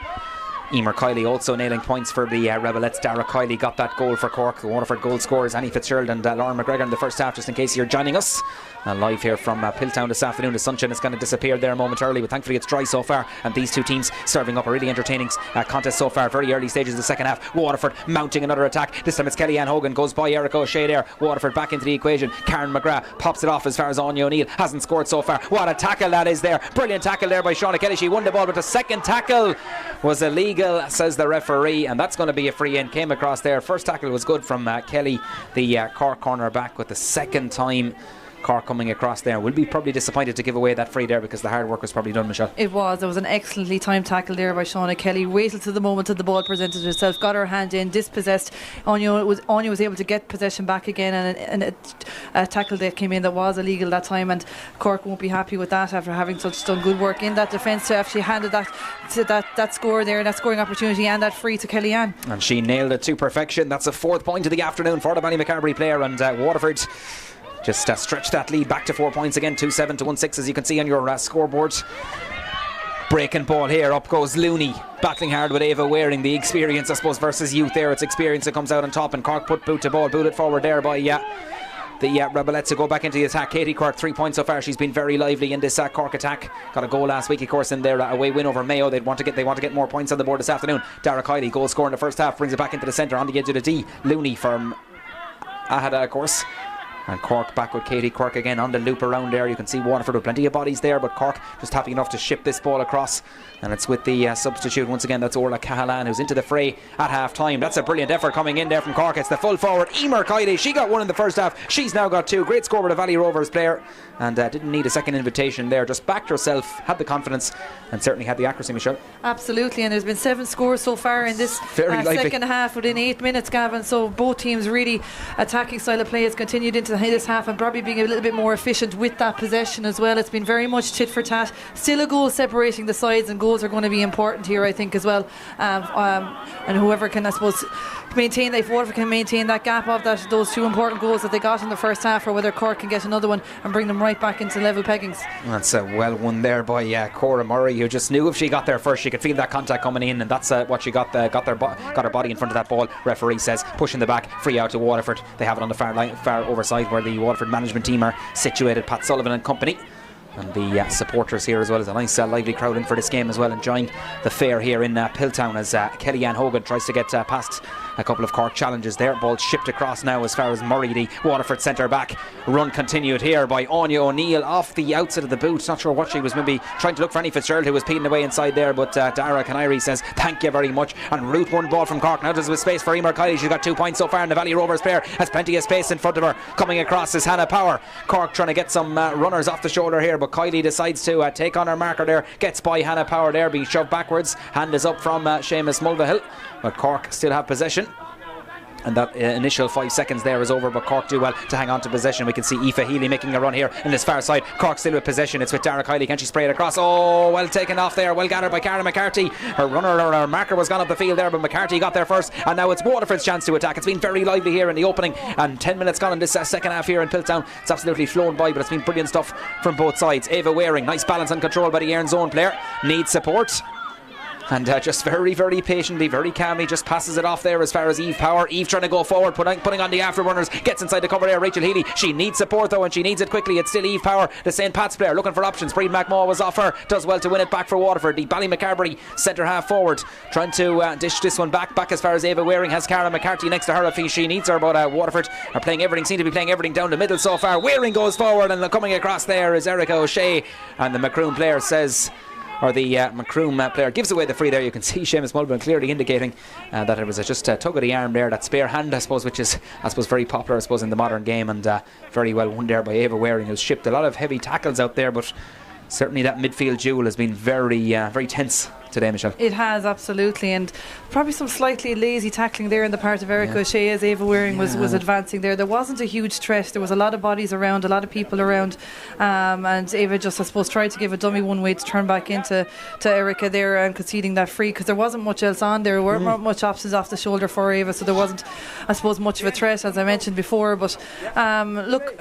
Emer Kiley also nailing points for the Rebelettes. Dara Kiley got that goal for Cork. The Waterford goal scorers Annie Fitzgerald and Lauren McGregor in the first half, just in case you're joining us live here from Piltown this afternoon. The sunshine is going to disappear there momentarily, but thankfully it's dry so far, and these two teams serving up a really entertaining contest so far. Very early stages of the second half. Waterford mounting another attack. This time it's Kellyanne Hogan, goes by Erica O'Shea there. Waterford back into the equation. Karen McGrath pops it off as far as Anya O'Neill. Hasn't scored so far. What a tackle that is there. Brilliant tackle there by Shauna Kelly. She won the ball, but the second tackle was illegal, says the referee, and that's going to be a free in. Came across there. First tackle was good from Kelly, the Cork corner back, with the second time Cork coming across there. Will be probably disappointed to give away that free there, because the hard work was probably done, Michelle. It was an excellently timed tackle there by Shauna Kelly. Waited to the moment that the ball presented itself, got her hand in, dispossessed. Anya was able to get possession back again, and a tackle that came in that was illegal that time, and Cork won't be happy with that after having done good work in that defence to actually handed that score there, that scoring opportunity, and that free to Kellyanne. And she nailed it to perfection. That's a fourth point of the afternoon for the Ballymacarbery player, and Waterford just stretch that lead back to 4 points again. 2-7 to 1-6, as you can see on your scoreboard. Breaking ball here, up goes Looney, battling hard with Ava Waring. The experience, I suppose, versus youth there. It's experience that comes out on top, and Cork boot it forward there by the Rebelettes to go back into the attack. Katie Quirk, 3 points so far. She's been very lively in this Cork attack. Got a goal last week, of course, in their away win over Mayo. They want to get more points on the board this afternoon. Dara Kiley, goal scorer in the first half, brings it back into the centre on the edge of the D. Looney from Ahada, of course. And Cork back with Katie Quirk again on the loop around there. You can see Waterford with plenty of bodies there, but Cork just happy enough to ship this ball across. And it's with the substitute once again. That's Orla Cahalan, who's into the fray at half time. That's a brilliant effort coming in there from Cork. It's the full forward Emer Kiley. She got one in the first half. She's now got two. Great score with a Valley Rovers player, and didn't need a second invitation there. Just backed herself, had the confidence, and certainly had the accuracy, Michelle. Absolutely, and there's been 7 scores so far in this second half within 8 minutes, Gavin. So both teams really attacking style of play has continued into this half and probably being a little bit more efficient with that possession as well. It's been very much tit for tat. Still a goal separating the sides, and goals are going to be important here, I think, as well. And whoever can, I suppose, maintain, if Waterford can maintain that gap of those two important goals that they got in the first half, or whether Cork can get another one and bring them right back into level peggings. That's well won there by Cora Murray, who just knew if she got there first she could feel that contact coming in, and that's what she got her body in front of that ball. Referee says pushing the back, free out to Waterford. They have it on the far overside where the Waterford management team are situated, Pat Sullivan and company. And the supporters here as well. As a nice lively crowd in for this game as well, enjoying the fair here in Piltown, as Kellyanne Hogan tries to get past a couple of Cork challenges there. Ball shipped across now as far as Murray, the Waterford centre back. Run continued here by Anya O'Neill off the outside of the boot. Not sure what she was, maybe trying to look for Annie Fitzgerald, who was peeling away inside there, but Dara Canary says thank you very much. And route one ball from Cork. Now there's a space for Emer Kiley. She's got 2 points so far, and the Valley Rovers player has plenty of space in front of her. Coming across is Hannah Power. Cork trying to get some runners off the shoulder here, but Kiley decides to take on her marker there. Gets by Hannah Power there, being shoved backwards. Hand is up from Seamus Mulvihill, but Cork still have possession. And that initial 5 seconds there is over, but Cork do well to hang on to possession. We can see Aoife Healy making a run here in this far side. Cork still with possession. It's with Dara Kiley. Can she spray it across? Oh, well taken off there. Well gathered by Cara McCarthy. Her runner or her marker was gone up the field there, but McCarthy got there first. And now it's Waterford's chance to attack. It's been very lively here in the opening, and 10 minutes gone in this second half here in Piltown. It's absolutely flown by, but it's been brilliant stuff from both sides. Ava Waring, nice balance and control by the Ayrn zone player. Needs support. And just very, very patiently, very calmly, just passes it off there as far as Eve Power. Eve trying to go forward, putting on the afterrunners, gets inside the cover there. Rachel Healy, she needs support though, and she needs it quickly. It's still Eve Power, the St. Pat's player, looking for options. Breed McMaw was off her, does well to win it back for Waterford. The Ballymacarbery centre half forward, trying to dish this one back as far as Ava Waring has Cara McCarthy next to her if she needs her. But Waterford are playing everything, seem to be playing everything down the middle so far. Waring goes forward, and coming across there is Erica O'Shea, and the Macroom player says, or the Macroom player gives away the free there. You can see Seamus Mulvin clearly indicating that it was just a tug of the arm there, that spare hand I suppose, which is very popular I suppose in the modern game, and very well won there by Ava Waring, who's shipped a lot of heavy tackles out there, but certainly that midfield duel has been very very tense today, Michelle. It has, absolutely, and probably some slightly lazy tackling there in the part of Erica O'Shea as Ava Waring was advancing there. There wasn't a huge threat. There was a lot of bodies around, a lot of people around, and Ava just, I suppose, tried to give a dummy one way to turn back into Erica there, and conceding that free because there wasn't much else on there. There weren't much options off the shoulder for Ava, so there wasn't, I suppose, much of a threat as I mentioned before. But look,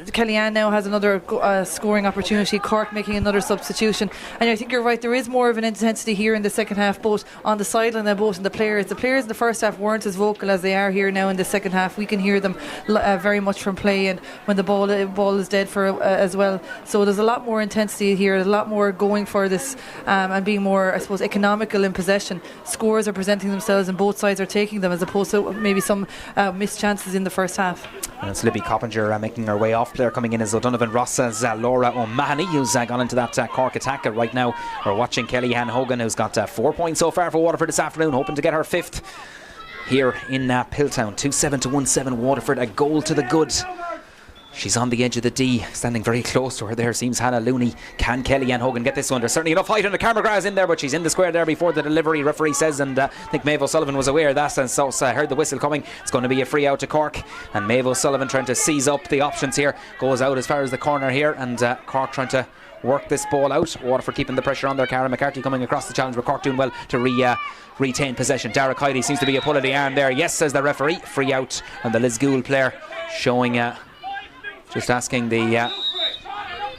Kellyanne now has another scoring opportunity. Cork making another substitution, and I think you're right, there is more of an intensity here in the second half, both on the sideline and both in the players. The players in the first half weren't as vocal as they are here now in the second half. We can hear them very much from play, and when the ball is dead for as well. So there's a lot more intensity here, a lot more going for this, and being more, I suppose, economical in possession. Scores are presenting themselves and both sides are taking them, as opposed to maybe some missed chances in the first half. And it's Libby Coppinger making her way off. Player coming in is O'Donovan Ross's Laura O'Mahony, who's gone into that Cork attack. Right now we're watching Kellyanne Hogan, who's got 4 points so far for Waterford this afternoon, hoping to get her 5th here in Piltown. 2-7 to 1-7 Waterford, a goal to the good. She's on the edge of the D, standing very close to her there, seems Hannah Looney. Can Kellyanne Hogan get this one? There's certainly enough height on the camera grass in there, but she's in the square there before the delivery, referee says, and I think Maeve O'Sullivan was aware of that, and so heard the whistle coming. It's going to be a free out to Cork, and Maeve O'Sullivan trying to seize up the options here, goes out as far as the corner here, and Cork trying to work this ball out. Waterford keeping the pressure on there. Cara McCarthy coming across the challenge, but Cork doing well to retain possession. Dara Kiley seems to be a pull of the arm there. Yes, says the referee. Free out, and the Lisgool player showing just asking the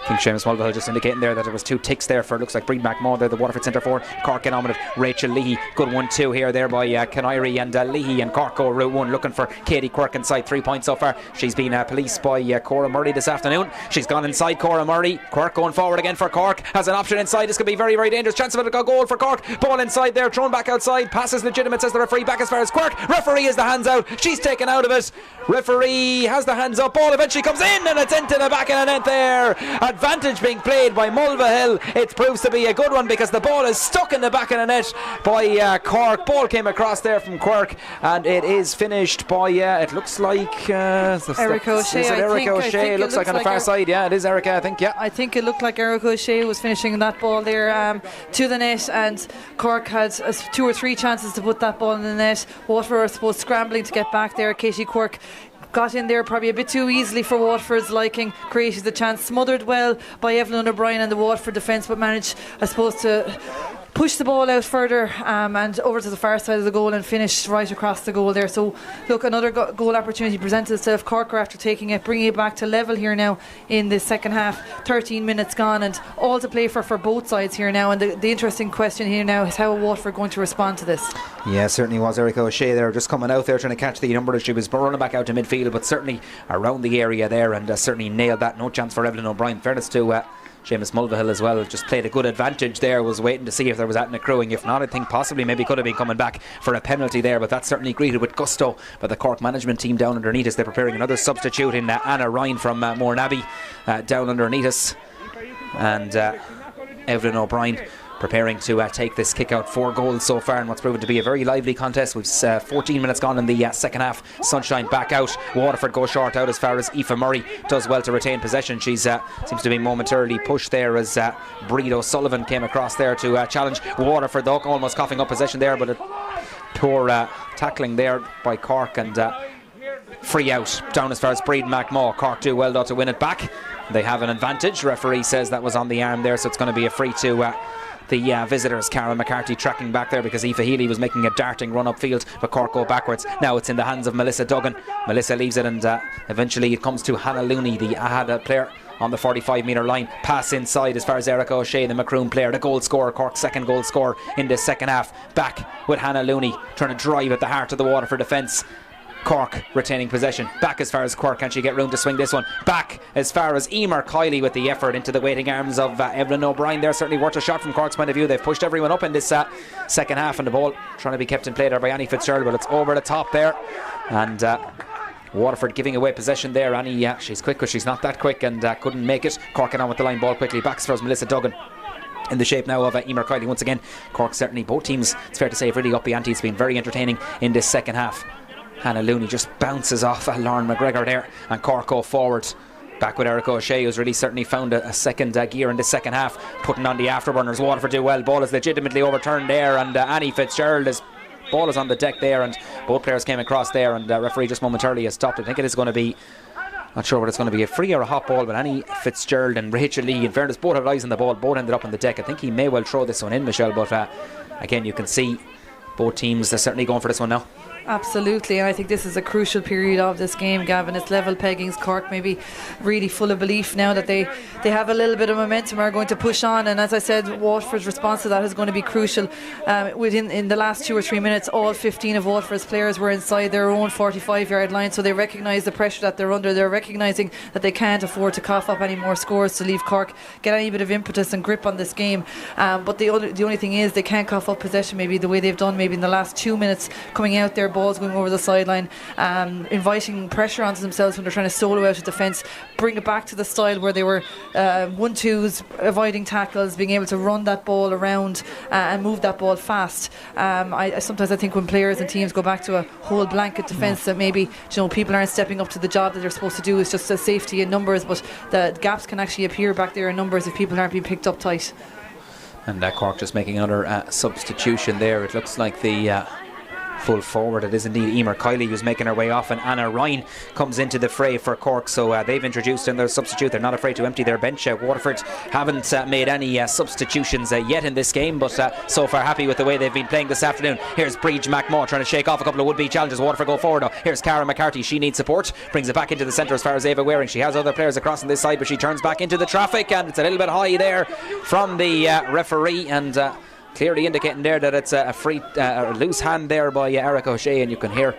I think Seamus Mulvihill just indicating there that there was 2 ticks there for, it looks like, Breed McMaw there, the Waterford centre forward. Cork in on with it. Rachel Leahy, good 1-2 here there by Canary and Leahy, and Cork go route 1 looking for Katie Quirk inside. 3 points so far. She's been policed by Cora Murray this afternoon. She's gone inside Cora Murray. Quirk going forward again for Cork, has an option inside. This could be very, very dangerous. Chance of a goal for Cork. Ball inside there, thrown back outside. Pass is legitimate, says the referee. Back as far as Quirk. Referee has the hands out. She's taken out of it. Referee has the hands up. Ball eventually comes in, and it's into the back of the net there. Advantage being played by Mulvihill. It proves to be a good one because the ball is stuck in the back of the net by Cork. Ball came across there from Quirk, and it is finished by it looks like Erica O'Shea. Is it Erica O'Shea? It looks like on the far side. Yeah, it is Erica, I think. Yeah, I think it looked like Erica O'Shea was finishing that ball there to the net, and Cork had 2 or 3 chances to put that ball in the net. Waterford, I suppose, scrambling to get back there. Katie Quirk got in there probably a bit too easily for Waterford's liking, created the chance, smothered well by Evelyn O'Brien and the Waterford defence, but managed, I suppose, to push the ball out further and over to the far side of the goal and finish right across the goal there. So look, another goal opportunity presented itself. Cork are after taking it, bringing it back to level here now in the second half. 13 minutes gone and all to play for both sides here now, and the interesting question here now is how are Waterford going to respond to this? Yeah, certainly was. Erica O'Shea there just coming out there trying to catch the number. She was running back out to midfield, but certainly around the area there, and certainly nailed that. No chance for Evelyn O'Brien. Fairness to Seamus Mulvihill as well, just played a good advantage there, was waiting to see if there was that in accruing. If not, I think possibly maybe could have been coming back for a penalty there, but that's certainly greeted with gusto by the Cork management team down underneath us. They're preparing another substitute in Anna Ryan from Mournabbey down underneath us, and Evelyn O'Brien preparing to take this kick out. 4 goals so far in what's proven to be a very lively contest. We've 14 minutes gone in the second half. Sunshine back out. Waterford go short out as far as Aoife Murray does well to retain possession. She's seems to be momentarily pushed there as Breed O'Sullivan came across there to challenge Waterford, though almost coughing up possession there, but a poor tackling there by Cork, and free out down as far as Breed McMaw. Cork do well though to win it back. They have an advantage. Referee says that was on the arm there, so it's going to be a free to the visitors. Karen McCarthy tracking back there because Aoife Healy was making a darting run upfield, but Cork go backwards. Now it's in the hands of Melissa Duggan. Melissa leaves it, and eventually it comes to Hannah Looney, the AHAD player, on the 45 metre line. Pass inside as far as Erica O'Shea, the Macroom player, the goal scorer, Cork's second goal scorer in the second half. Back with Hannah Looney trying to drive at the heart of the Waterford defence. Cork retaining possession. Back as far as Cork. Can she get room to swing this one? Back as far as Emer Kiley with the effort into the waiting arms of Evelyn O'Brien. They're certainly worth a shot from Cork's point of view. They've pushed everyone up in this second half, and the ball trying to be kept in play there by Annie Fitzgerald, but it's over the top there, and Waterford giving away possession there. Annie, she's quick, but she's not that quick, and couldn't make it. Cork on with the line ball quickly. Back as far as Melissa Duggan, in the shape now of Emer Kiley once again. Cork certainly, both teams, it's fair to say, have really upped the ante. It's been very entertaining in this second half. Hannah Looney just bounces off Lauren McGregor there, and Cork go forward. Back with Erica O'Shea, who's really certainly found a second gear in the second half, putting on the afterburners. Waterford do well. Ball is legitimately overturned there, and Annie Fitzgerald ball is on the deck there, and both players came across there, and referee just momentarily has stopped. I think it is going to be, not sure whether it's going to be a free or a hot ball, but Annie Fitzgerald and Rachel Lee, in fairness, both had eyes on the ball, both ended up on the deck. I think he may well throw this one in, Michelle, but again, you can see both teams are certainly going for this one now. Absolutely, and I think this is a crucial period of this game, Gavin. It's level peggings. Cork maybe really full of belief now that they have a little bit of momentum, are going to push on, and as I said, Waterford's response to that is going to be crucial. In the last 2 or 3 minutes, all 15 of Waterford's players were inside their own 45-yard line, so they recognise the pressure that they're under. They're recognising that they can't afford to cough up any more scores to leave Cork get any bit of impetus and grip on this game, but the only thing is they can't cough up possession maybe the way they've done maybe in the last 2 minutes, coming out there, balls going over the sideline, inviting pressure onto themselves when they're trying to solo out a defence, bring it back to the style where they were 1-2s, avoiding tackles, being able to run that ball around and move that ball fast. Sometimes I think when players and teams go back to a whole blanket defence, that maybe people aren't stepping up to the job that they're supposed to do. It's just a safety in numbers, but the gaps can actually appear back there in numbers if people aren't being picked up tight. And Cork just making another substitution there. It looks like the full forward, it is indeed Emer Kiley who's making her way off, and Anna Ryan comes into the fray for Cork. So they've introduced in their substitute. They're not afraid to empty their bench. Waterford haven't made any substitutions yet in this game, but so far happy with the way they've been playing this afternoon. Here's Breed McMaw trying to shake off a couple of would-be challenges. Waterford go forward now. Here's Cara McCarthy, she needs support, brings it back into the centre as far as Ava Waring. She has other players across on this side, but she turns back into the traffic, and it's a little bit high there from the referee, and clearly indicating there that it's a free loose hand there by Erica O'Shea, and you can hear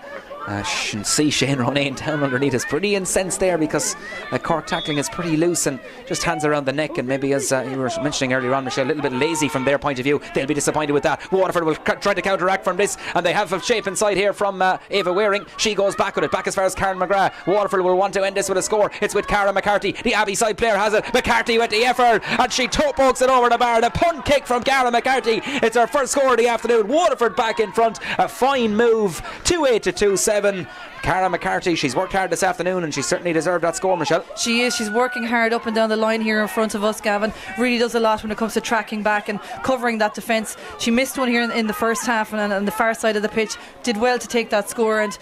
see Shane Ronayne down underneath is pretty incensed there because Cork tackling is pretty loose and just hands around the neck, and maybe, as you were mentioning earlier on, Michelle, a little bit lazy from their point of view. They'll be disappointed with that. Waterford will try to counteract from this, and they have a shape inside here from Ava Waring. She goes back with it, back as far as Karen McGrath. Waterford will want to end this with a score. It's with Cara McCarthy, the Abbey side player has it. McCarthy with the effort, and she pokes it over the bar. The punt kick from Cara McCarthy. It's her first score of the afternoon. Waterford back in front. A fine move. 2-8 to 2-7. 7. Cara McCarthy, she's worked hard this afternoon and she certainly deserved that score, Michelle. She is. She's working hard up and down the line here in front of us, Gavin. Really does a lot when it comes to tracking back and covering that defence. She missed one here in the first half and on the far side of the pitch. Did well to take that score, and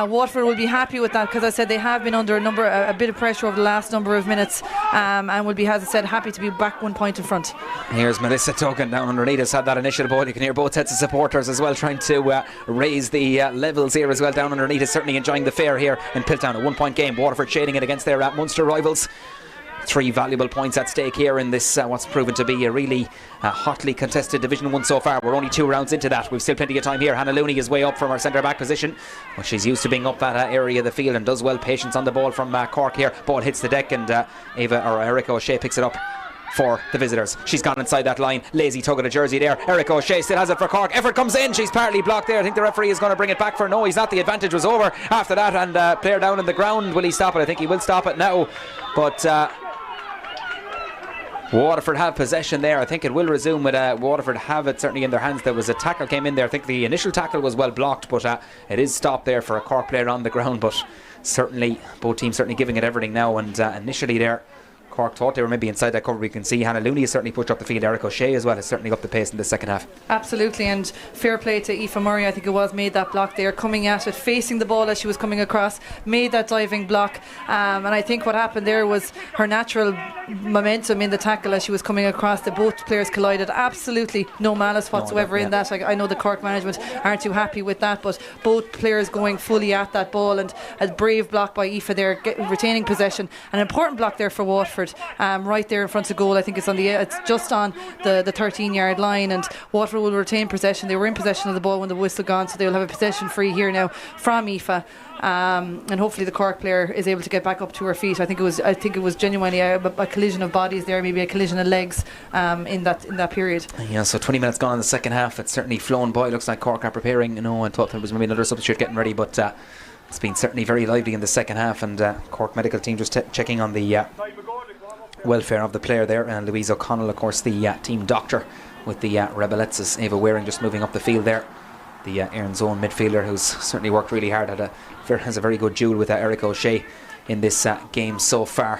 Waterford will be happy with that, because I said they have been under a bit of pressure over the last number of minutes, and will be, as I said, happy to be back 1 point in front. Here's Melissa Tuggan down underneath us, had that initial ball. You can hear both sets of supporters as well trying to raise the levels here as well down underneath us, certainly enjoying the fare here in Piltown. A 1 point game, Waterford shading it against their Munster rivals. 3 valuable points at stake here in this what's proven to be a really hotly contested Division 1 so far. We're only 2 rounds into that. We've still plenty of time here. Hannah Looney is way up from her centre back position. Well, she's used to being up that area of the field and does well. Patience on the ball from Cork here. Ball hits the deck and Erica O'Shea picks it up for the visitors. She's gone inside that line. Lazy tug of the jersey there. Erica O'Shea still has it for Cork. Effort comes in. She's partly blocked there. I think the referee is going to bring it back for no. He's not. The advantage was over after that, and player down on the ground. Will he stop it? I think he will stop it now. But Waterford have possession there. I think it will resume with Waterford have it certainly in their hands. There was a tackle came in there. I think the initial tackle was well blocked, but it is stopped there for a Cork player on the ground. But certainly both teams certainly giving it everything now, and initially there Cork thought they were maybe inside that cover. We can see Hannah Looney has certainly pushed up the field. Eric O'Shea as well has certainly upped the pace in the second half. Absolutely, and fair play to Aoife Murray, I think it was, made that block there, coming at it, facing the ball as she was coming across, made that diving block, and I think what happened there was her natural momentum in the tackle as she was coming across. The both players collided. Absolutely no malice whatsoever in that. I know the Cork management aren't too happy with that, but both players going fully at that ball, and a brave block by Aoife there, retaining possession. An important block there for Waterford. Right there in front of goal. I think it's just on the 13-yard line, and Waterford will retain possession. They were in possession of the ball when the whistle gone, so they'll have a possession free here now from Aoife, and hopefully the Cork player is able to get back up to her feet. I think it was genuinely a collision of bodies there, maybe a collision of legs in that period. Yeah, so 20 minutes gone in the second half. It's certainly flown by. Looks like Cork are preparing. I thought there was maybe another substitute getting ready, but it's been certainly very lively in the second half, and Cork medical team just checking on the welfare of the player there, and Louise O'Connell, of course, the team doctor with the Rebelettes. Ava Waring just moving up the field there, the Aaron Zone midfielder, who's certainly worked really hard, has a very good duel with Erica O'Shea in this game so far,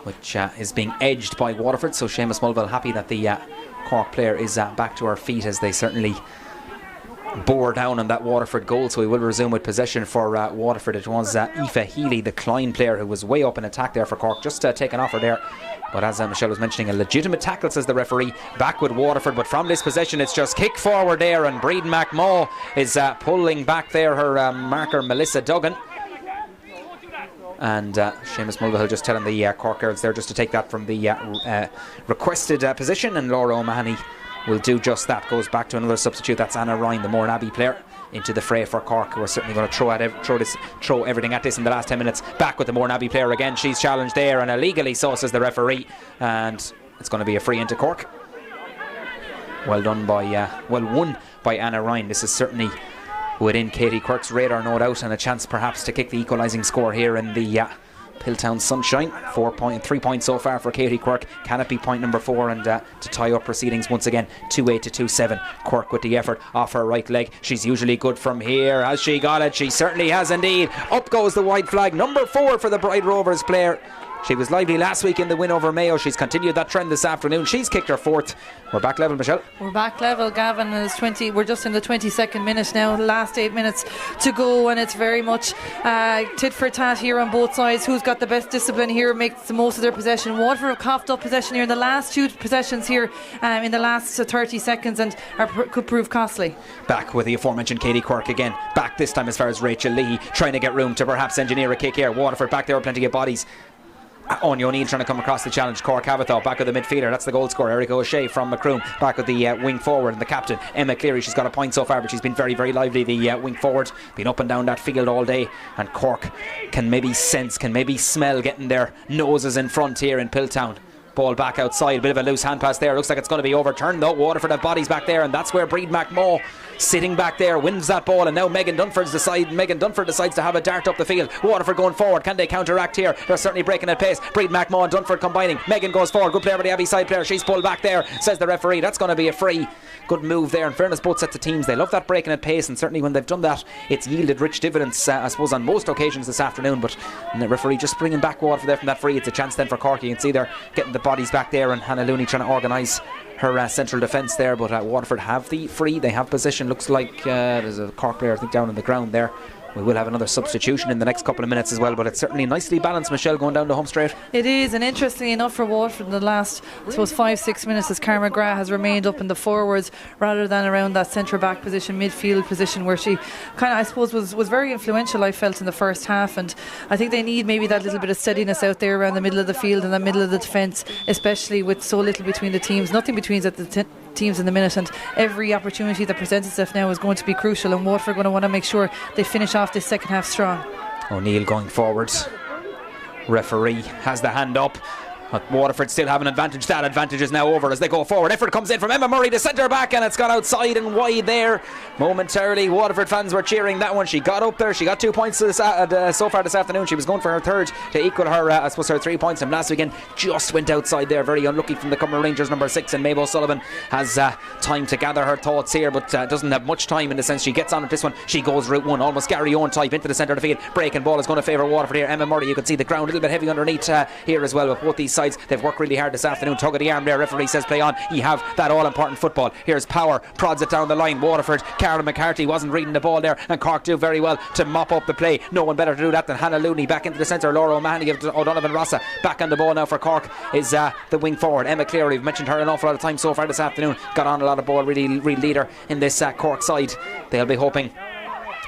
which is being edged by Waterford. So Seamus Mulville happy that the Cork player is back to her feet, as they certainly bore down on that Waterford goal. So we will resume with possession for Waterford. It was Aoife Healy, the Klein player, who was way up in attack there for Cork, just taken off her there. But as Michelle was mentioning, a legitimate tackle, says the referee. Back with Waterford, but from this possession it's just kick forward there, and Breeden McMaw is pulling back there her marker Melissa Duggan. And Seamus Mulvihill just telling the Cork girls there just to take that from the requested position, and Laura O'Mahony will do just that. Goes back to another substitute. That's Anna Ryan, the Mourne Abbey player, into the fray for Cork, who are certainly going to throw everything at this in the last 10 minutes. Back with the Mourne Abbey player again. She's challenged there, and illegally so, says the referee, and it's going to be a free into Cork. Well won by Anna Ryan. This is certainly within Katie Quirke's radar, no doubt, and a chance perhaps to kick the equalising score here in the Piltown sunshine. 3 points so far for Katie Quirke. Can it be point number 4 and to tie up proceedings once again? 2-8 to 2-7. Quirke with the effort off her right leg. She's usually good from here. Has she got it? She certainly has indeed. Up goes the white flag. Number 4 for the Bride Rovers player. She was lively last week in the win over Mayo. She's continued that trend this afternoon. She's kicked her 4th. We're back level, Michelle. We're back level, Gavin. And it's 20. We're just in the 22nd minute now. The last 8 minutes to go, and it's very much tit for tat here on both sides. Who's got the best discipline here, makes the most of their possession. Waterford have coughed up possession here in the last 2 possessions here in the last 30 seconds, and could prove costly. Back with the aforementioned Katie Quirke again. Back this time as far as Rachel Lee, trying to get room to perhaps engineer a kick here. Waterford back there with plenty of bodies. Anya O'Neill trying to come across the challenge. Cork have it though. Back with the midfielder. That's the goal scorer, Erica O'Shea from Macroom. Back with the wing forward and the captain, Emma Cleary. She's got a point so far, but she's been very, very lively. The wing forward, been up and down that field all day. And Cork can maybe smell getting their noses in front here in Piltown. Ball back outside, a bit of a loose hand pass there. Looks like it's going to be overturned though. Waterford have bodies back there, and that's where Breed McMaw, sitting back there, wins that ball. And now Megan Dunford decides to have a dart up the field. Waterford going forward. Can they counteract here? They're certainly breaking at pace. Breed McMaw and Dunford combining. Megan goes forward. Good player by the Abbey side player. She's pulled back there, says the referee. That's going to be a free. Good move there. In fairness, both sets of teams, they love that breaking at pace, and certainly when they've done that, it's yielded rich dividends, I suppose, on most occasions this afternoon. But the referee just bringing back Waterford there from that free. It's a chance then for Cork. You can see they're getting the bodies back there, and Hannah Looney trying to organise her central defence there. But Waterford have the free. They have possession. Looks like there's a Cork player, I think, down on the ground there. We will have another substitution in the next couple of minutes as well, but it's certainly nicely balanced, Michelle, going down the home straight. It is, and interestingly enough for Waterford in the last, I suppose, 5-6 minutes, as Cara McGrath has remained up in the forwards rather than around that centre back position, midfield position, where she kind of, I suppose, was very influential, I felt, in the first half. And I think they need maybe that little bit of steadiness out there around the middle of the field and the middle of the defence, especially with so little between the teams. Nothing between the teams in the minute, and every opportunity that presents itself now is going to be crucial, and Waterford are going to want to make sure they finish off this second half strong. O'Neill going forward. Referee has the hand up. But Waterford still have an advantage. That advantage is now over as they go forward. Effort comes in from Emma Murray, the centre back, and it's gone outside and wide there. Momentarily, Waterford fans were cheering that one. She got up there. She got 2 points so far this afternoon. She was going for her third to equal her, I suppose, her 3 points from last weekend. Just went outside there. Very unlucky from the Cumber Rangers, number 6. And Maeve O'Sullivan has time to gather her thoughts here, but doesn't have much time in the sense she gets on at this one. She goes route one, almost Gary Owen type, into the centre of the field. Breaking ball is going to favour Waterford here. Emma Murray, you can see the ground a little bit heavy underneath here as well with both these sides. They've worked really hard this afternoon. Tug of the arm there. Referee says play on. You have that all-important football. Here's Power, prods it down the line. Waterford, Carol McCarthy wasn't reading the ball there, and Cork do very well to mop up the play. No one better to do that than Hannah Looney. Back into the centre. Laura O'Mahony of O'Donovan Rossa. Back on the ball now for Cork is the wing forward. Emma Cleary, we've mentioned her an awful lot of time so far this afternoon. Got on a lot of ball. Really leader in this Cork side. They'll be hoping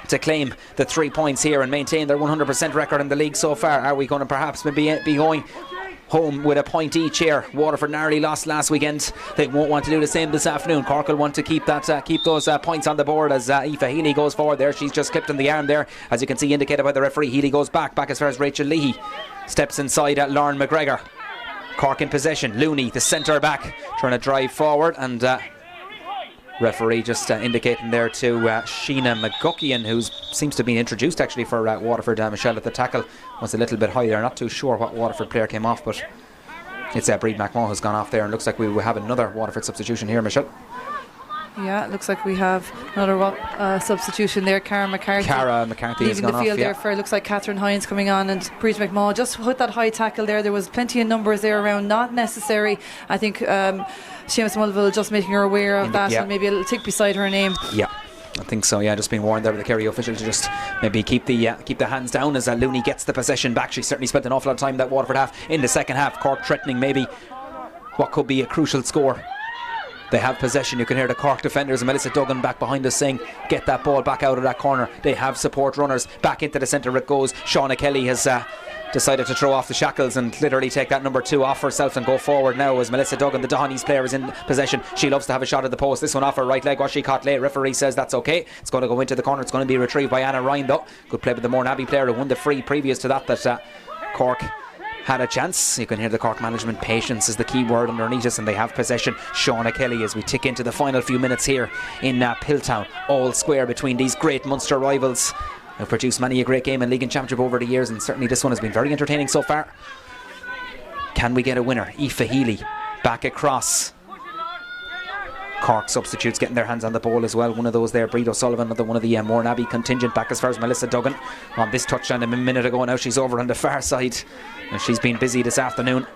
to claim the 3 points here and maintain their 100% record in the league so far. Are we going to perhaps maybe be going home with a point each here? Waterford narrowly lost last weekend. They won't want to do the same this afternoon. Cork will want to keep those points on the board as Aoife Healy goes forward there. She's just clipped in the arm there, as you can see indicated by the referee. Healy goes back as far as Rachel Leahy steps inside at Lauren McGregor. Cork in possession. Looney, the centre back, trying to drive forward, and referee just indicating there to Sheena McGuckian, who seems to be introduced actually for Waterford. Michelle at the tackle was a little bit high there. Not too sure what Waterford player came off, but it's Breed McMaw who's gone off there, and looks like we will have another Waterford substitution here, Michelle. Yeah, it looks like we have another substitution there. Cara McCarthy leaving the field there for, looks like Catherine Hines coming on, and Breed McMaw just put that high tackle there. There was plenty of numbers there around, not necessary. I think Seamus Mulville just making her aware of that, and maybe a little tick beside her name. Yeah, I think so. Yeah, just being warned there by the Kerry official to just maybe keep the hands down as Looney gets the possession back. She certainly spent an awful lot of time that Waterford half in the second half. Cork threatening maybe what could be a crucial score. They have possession. You can hear the Cork defenders and Melissa Duggan back behind us saying, get that ball back out of that corner. They have support runners. Back into the centre it goes. Shauna Kelly has decided to throw off the shackles and literally take that number 2 off herself and go forward now as Melissa Duggan, the Dohenys player, is in possession. She loves to have a shot at the post. This one off her right leg was she caught late. Referee says that's okay. It's going to go into the corner. It's going to be retrieved by Anna Ryan though. Good play by the Mourne Abbey player who won the free previous to that Cork had a chance. You can hear the Cork management. Patience is the key word underneath us, and they have possession. Shauna Kelly as we tick into the final few minutes here in Piltown. All square between these great Munster rivals. They've produced many a great game in League and Championship over the years, and certainly this one has been very entertaining so far. Can we get a winner? Aoife Healy back across. Cork substitutes getting their hands on the ball as well. One of those there, Breed O'Sullivan, another one of the Mourne Abbey contingent, back as far as Melissa Duggan on this touchdown a minute ago. Now she's over on the far side, and she's been busy this afternoon.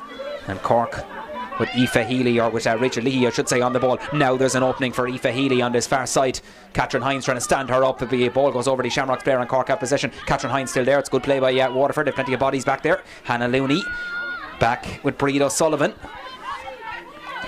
And Cork with Aoife Healy, or with Rachel Leahy I should say, on the ball. Now there's an opening for Aoife Healy on this far side. Catherine Hines trying to stand her up. The ball goes over the Shamrocks player and Cork have possession. Catherine Hines still there. It's good play by Waterford. They've plenty of bodies back there. Hannah Looney back with Breed O'Sullivan.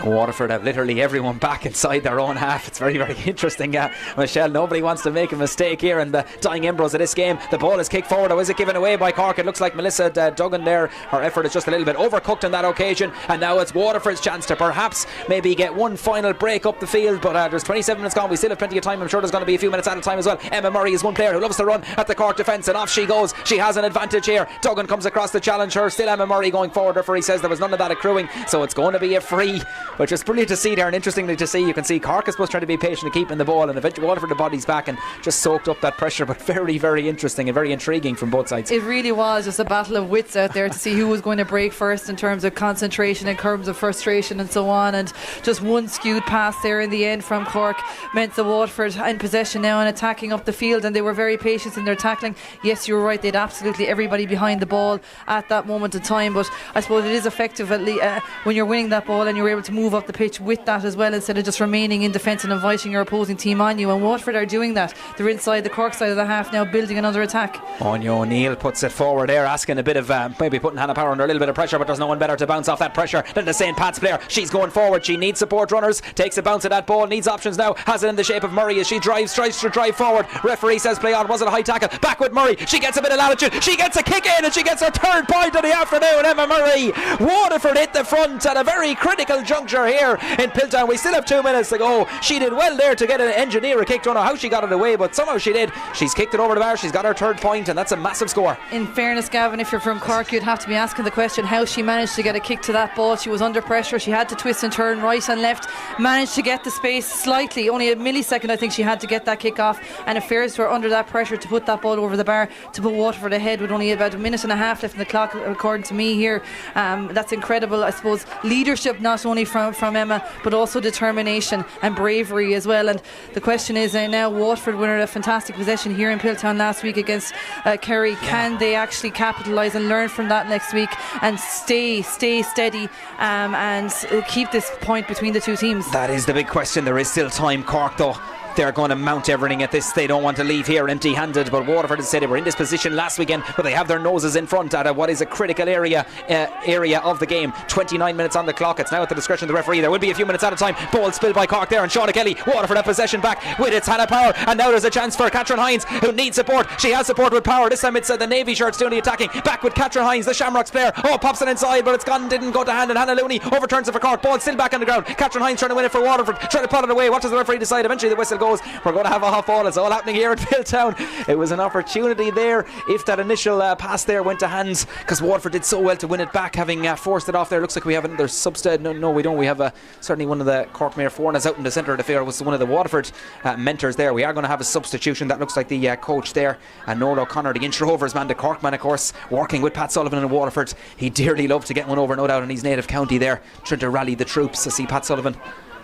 Waterford have literally everyone back inside their own half. It's very, very interesting. Michelle, nobody wants to make a mistake here in the dying embers of this game. The ball is kicked forward, or is it given away by Cork? It looks like Melissa Duggan there, her effort is just a little bit overcooked on that occasion, and now it's Waterford's chance to perhaps maybe get one final break up the field, but there's 27 minutes gone. We still have plenty of time. I'm sure there's going to be a few minutes out of time as well. Emma Murray is one player who loves to run at the Cork defence, and off she goes. She has an advantage here. Duggan comes across to challenge her. Still Emma Murray going forward. Referee says there was none of that accruing, so it's going to be a free, which is brilliant to see there, and interestingly to see, you can see Cork is supposed to try to be patient and keeping the ball, and eventually Waterford the body's back and just soaked up that pressure, but very, very interesting and very intriguing from both sides. It really was just a battle of wits out there to see who was going to break first in terms of concentration, in terms of frustration and so on, and just one skewed pass there in the end from Cork meant the Waterford in possession now and attacking up the field, and they were very patient in their tackling. Yes, you were right, they had absolutely everybody behind the ball at that moment in time, but I suppose it is effective at least when you're winning that ball and you're able to move up the pitch with that as well, instead of just remaining in defence and inviting your opposing team on you. And Waterford are doing that. They're inside the Cork side of the half now, building another attack. Anya O'Neill puts it forward there, asking a bit of maybe putting Hannah Power under a little bit of pressure, but there's no one better to bounce off that pressure than the St. Pat's player. She's going forward, she needs support runners, takes a bounce at that ball, needs options now, has it in the shape of Murray as she tries to drive forward. Referee says play on. Was it a high tackle? Back with Murray, she gets a bit of latitude, she gets a kick in, and she gets her third point of the afternoon. Emma Murray. Waterford hit the front at a very critical juncture here in Piltown. We still have 2 minutes to go. She did well there to get an engineer a kick. Don't know how she got it away, but somehow she did. She's kicked it over the bar, she's got her third point, and that's a massive score. In fairness, Gavin, if you're from Cork, you'd have to be asking the question how she managed to get a kick to that ball. She was under pressure, she had to twist and turn right and left, managed to get the space slightly, only a millisecond I think she had to get that kick off, and it fares to her under that pressure to put that ball over the bar, to put Waterford ahead with only about a minute and a half left in the clock according to me here. That's incredible. I suppose leadership not only from Emma, but also determination and bravery as well. And the question is now Waterford winner a fantastic possession here in Piltown last week against Kerry. Can they actually capitalise and learn from that next week and stay steady and keep this point between the two teams? That is the big question. There is still time. Cork though, they're going to mount everything at this. They don't want to leave here empty-handed, but Waterford has said they were in this position last weekend, but they have their noses in front at what is a critical area of the game. 29 minutes on the clock. It's now at the discretion of the referee. There will be a few minutes out of time. Ball spilled by Cork there, and Shauna Kelly. Waterford have possession back with its Hannah Power, and now there's a chance for Catherine Hines, who needs support. She has support with Power. This time it's the Navy shirts doing the attacking. Back with Catherine Hines, the Shamrocks player. Pops it inside, but it's gone, didn't go to hand, and Hannah Looney overturns it for Cork. Ball still back on the ground. Catherine Hines trying to win it for Waterford, trying to pot it away. What does the referee decide? Eventually the whistle goes. We're going to have a half ball. It's all happening here at Piltown. It was an opportunity there if that initial pass there went to hands, because Waterford did so well to win it back, having forced it off there. Looks like we have another substead. No, we don't. We have certainly one of the Cork Mayor Fornas out in the centre of the field. Was one of the Waterford mentors there. We are going to have a substitution. That looks like the coach there, and Noel O'Connor, the inch rovers man, the Cork man, of course, working with Pat Sullivan in Waterford. He dearly loved to get one over, no doubt, in his native county there, trying to rally the troops. I see Pat Sullivan,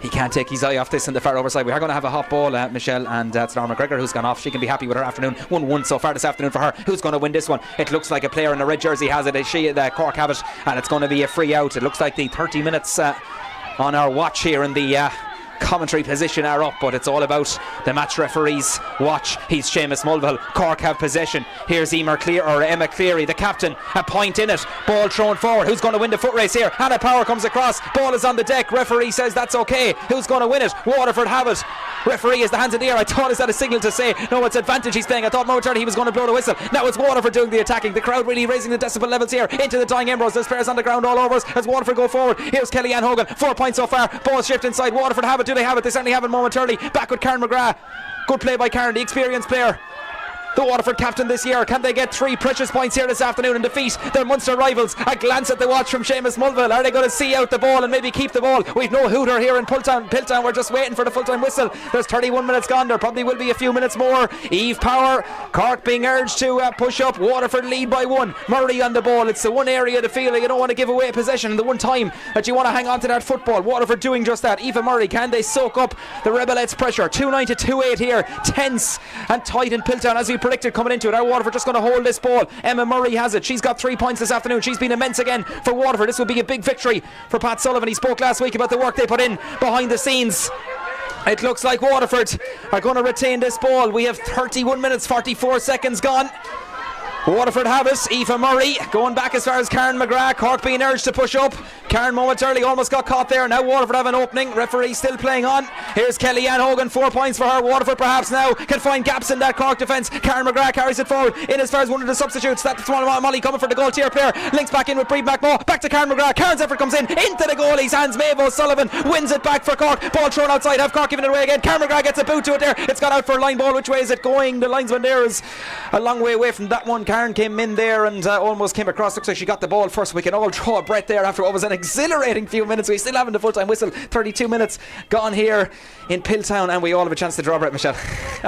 he can't take his eye off this in the far over side. We are going to have a hot ball, Michelle, and it's Laura McGregor who's gone off. She can be happy with her afternoon. 1-1 so far this afternoon for her. Who's going to win this one? It looks like a player in a red jersey has it. The Cork have it, and it's going to be a free out. It looks like the 30 minutes on our watch here in the commentary position are up, but it's all about the match referee's watch. He's Seamus Mulvihill. Cork have possession. Here's Emma Cleary, the captain, a point in it. Ball thrown forward. Who's going to win the foot race here? Hannah Power comes across. Ball is on the deck. Referee says that's okay. Who's going to win it? Waterford have it. Referee has the hands in the air. I thought, is that a signal to say no, it's advantage he's playing? I thought momentarily he was going to blow the whistle. Now it's Waterford doing the attacking. The crowd really raising the decibel levels here into the dying embers. There's players on the ground all over us as Waterford go forward. Here's Kellyanne Hogan. 4 points so far. Ball shift inside. Waterford have it. Do they have it? They certainly have it momentarily. Back with Karen McGrath. Good play by Karen, the experienced player, the Waterford captain this year. Can they get 3 precious points here this afternoon and defeat their Munster rivals? A glance at the watch from Seamus Mulvihill. Are they going to see out the ball and maybe keep the ball? We've no hooter here in Piltown. We're just waiting for the full-time whistle. There's 31 minutes gone. There probably will be a few minutes more. Eve Power, Cork being urged to push up. Waterford lead by 1. Murray on the ball. It's the one area of the field that you don't want to give away possession, and the one time that you want to hang on to that football. Waterford doing just that. Eva Murray, can they soak up the Rebelettes' pressure? 2-9 to 2-8 here. Tense and tight in Piltown as we predicted coming into it. Are Waterford just going to hold this ball? Emma Murray has it. She's got 3 points this afternoon. She's been immense again for Waterford. This will be a big victory for Pat Sullivan. He spoke last week about the work they put in behind the scenes. It looks like Waterford are going to retain this ball. We have 31 minutes 44 seconds gone. Waterford have it. Eva Murray going back as far as Karen McGrath. Cork being urged to push up. Karen momentarily almost got caught there. Now Waterford have an opening. Referee still playing on. Here's Kellyanne Hogan, 4 points for her. Waterford perhaps now can find gaps in that Cork defence. Karen McGrath carries it forward in as far as one of the substitutes. That's Molly coming for the goal tier player. Links back in with Breed McMaw. Back to Karen McGrath. Karen's effort comes in into the goalie's hands. Maeve O'Sullivan wins it back for Cork. Ball thrown outside. Have Cork giving it away again. Karen McGrath gets a boot to it there. It's got out for a line ball. Which way is it going? The linesman there is a long way away from that one. Karen came in there and almost came across. Looks like she got the ball first. We can all draw a breath there after what was an exhilarating few minutes. We still haven't the full time whistle. 32 minutes gone here in Piltown, and we all have a chance to draw a breath, Michelle.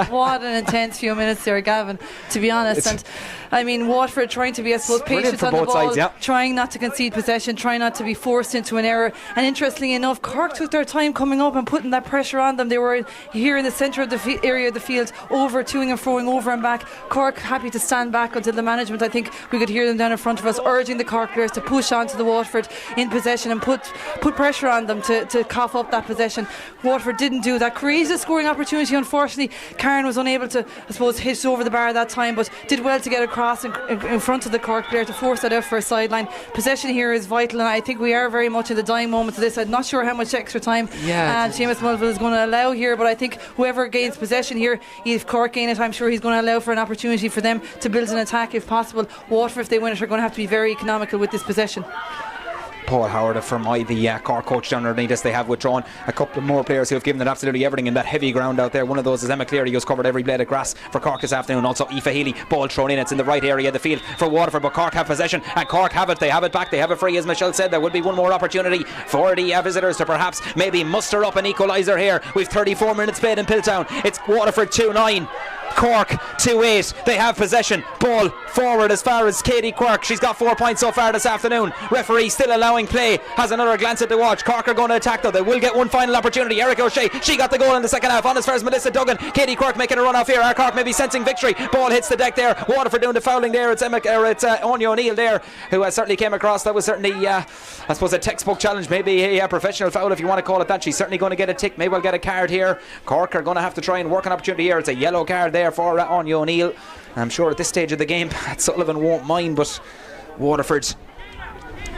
What an intense few minutes there, Gavin, to be honest. And I mean, Waterford trying to be, I suppose, patient on the ball, sides, yeah. Trying not to concede possession, trying not to be forced into an error. And interestingly enough, Cork took their time coming up and putting that pressure on them. They were here in the centre of the area of the field, over toing and froing over and back. Cork happy to stand back until the management, I think we could hear them down in front of us, urging the Cork players to push on to the Waterford in possession and put pressure on them to cough up that possession. Waterford didn't do that. Created a scoring opportunity. Unfortunately, Karen was unable to, I suppose, hit over the bar that time, but did well to get across in front of the Cork player to force that out for a sideline. Possession here is vital, and I think we are very much in the dying moments of this. I'm not sure how much extra time Seamus Mulville is going to allow here, but I think whoever gains possession here, if Cork gain it, I'm sure he's going to allow for an opportunity for them to build an attack if possible. Waterford, if they win it, are going to have to be very economical with this possession. Paul Howard of Fermoy, the Cork coach down underneath us. They have withdrawn a couple of more players who have given it absolutely everything in that heavy ground out there. One of those is Emma Cleary, who's covered every blade of grass for Cork this afternoon. Also Aoife Healy, ball thrown in. It's in the right area of the field for Waterford, but Cork have possession and Cork have it. They have it back. They have it free, as Michelle said. There will be one more opportunity for the visitors to perhaps maybe muster up an equaliser here. We've 34 minutes played in Piltown. It's Waterford 2-9. Cork 2-8. They have possession. Ball forward as far as Katie Quirk. She's got 4 points so far this afternoon. Referee still allowing play. Has another glance at the watch. Cork are going to attack though. They will get one final opportunity. Erica O'Shea, she got the goal in the second half. On as far as Melissa Duggan. Katie Quirk making a run off here. Our Cork maybe sensing victory. Ball hits the deck there. Waterford doing the fouling there. It's Anya O'Neill there, who certainly came across. That was certainly I suppose a textbook challenge, maybe a professional foul if you want to call it that. She's certainly going to get a tick. Maybe we'll get a card here. Cork are going to have to try and work an opportunity here. It's a yellow card there for Anya O'Neill. I'm sure at this stage of the game Sullivan won't mind, but Waterford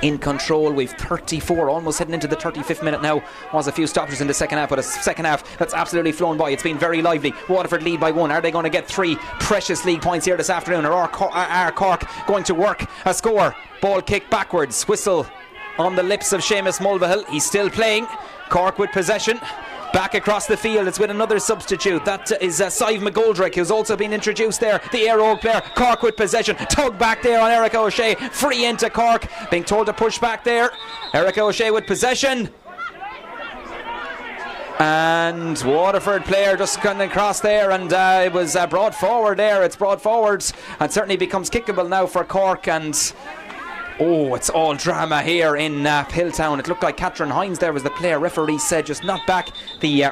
in control. We've 34, almost heading into the 35th minute now. Was a few stoppages in the second half, but a second half that's absolutely flown by. It's been very lively. Waterford lead by 1. Are they going to get 3 precious league points here this afternoon, or are Cork going to work a score? Ball kick backwards, whistle on the lips of Seamus Mulvihill. He's still playing. Cork with possession. Back across the field, it's with another substitute. That is Sive McGoldrick, who's also been introduced there, the Air Oak player. Cork with possession, tug back there on Erica O'Shea, free into Cork, being told to push back there. Erica O'Shea with possession, and Waterford player just coming across there, and it was brought forward there. It's brought forward and certainly becomes kickable now for Cork. And it's all drama here in Piltown. It looked like Catherine Hines there was the player. Referee said just knock back the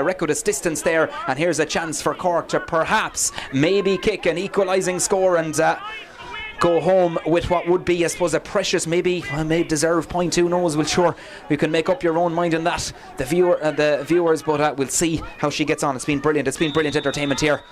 requisite distance there, and here's a chance for Cork to perhaps maybe kick an equalising score and go home with what would be, I suppose, a precious, maybe deserved point. Who knows? Well, sure, you can make up your own mind on that, the viewers, but we'll see how she gets on. It's been brilliant entertainment here.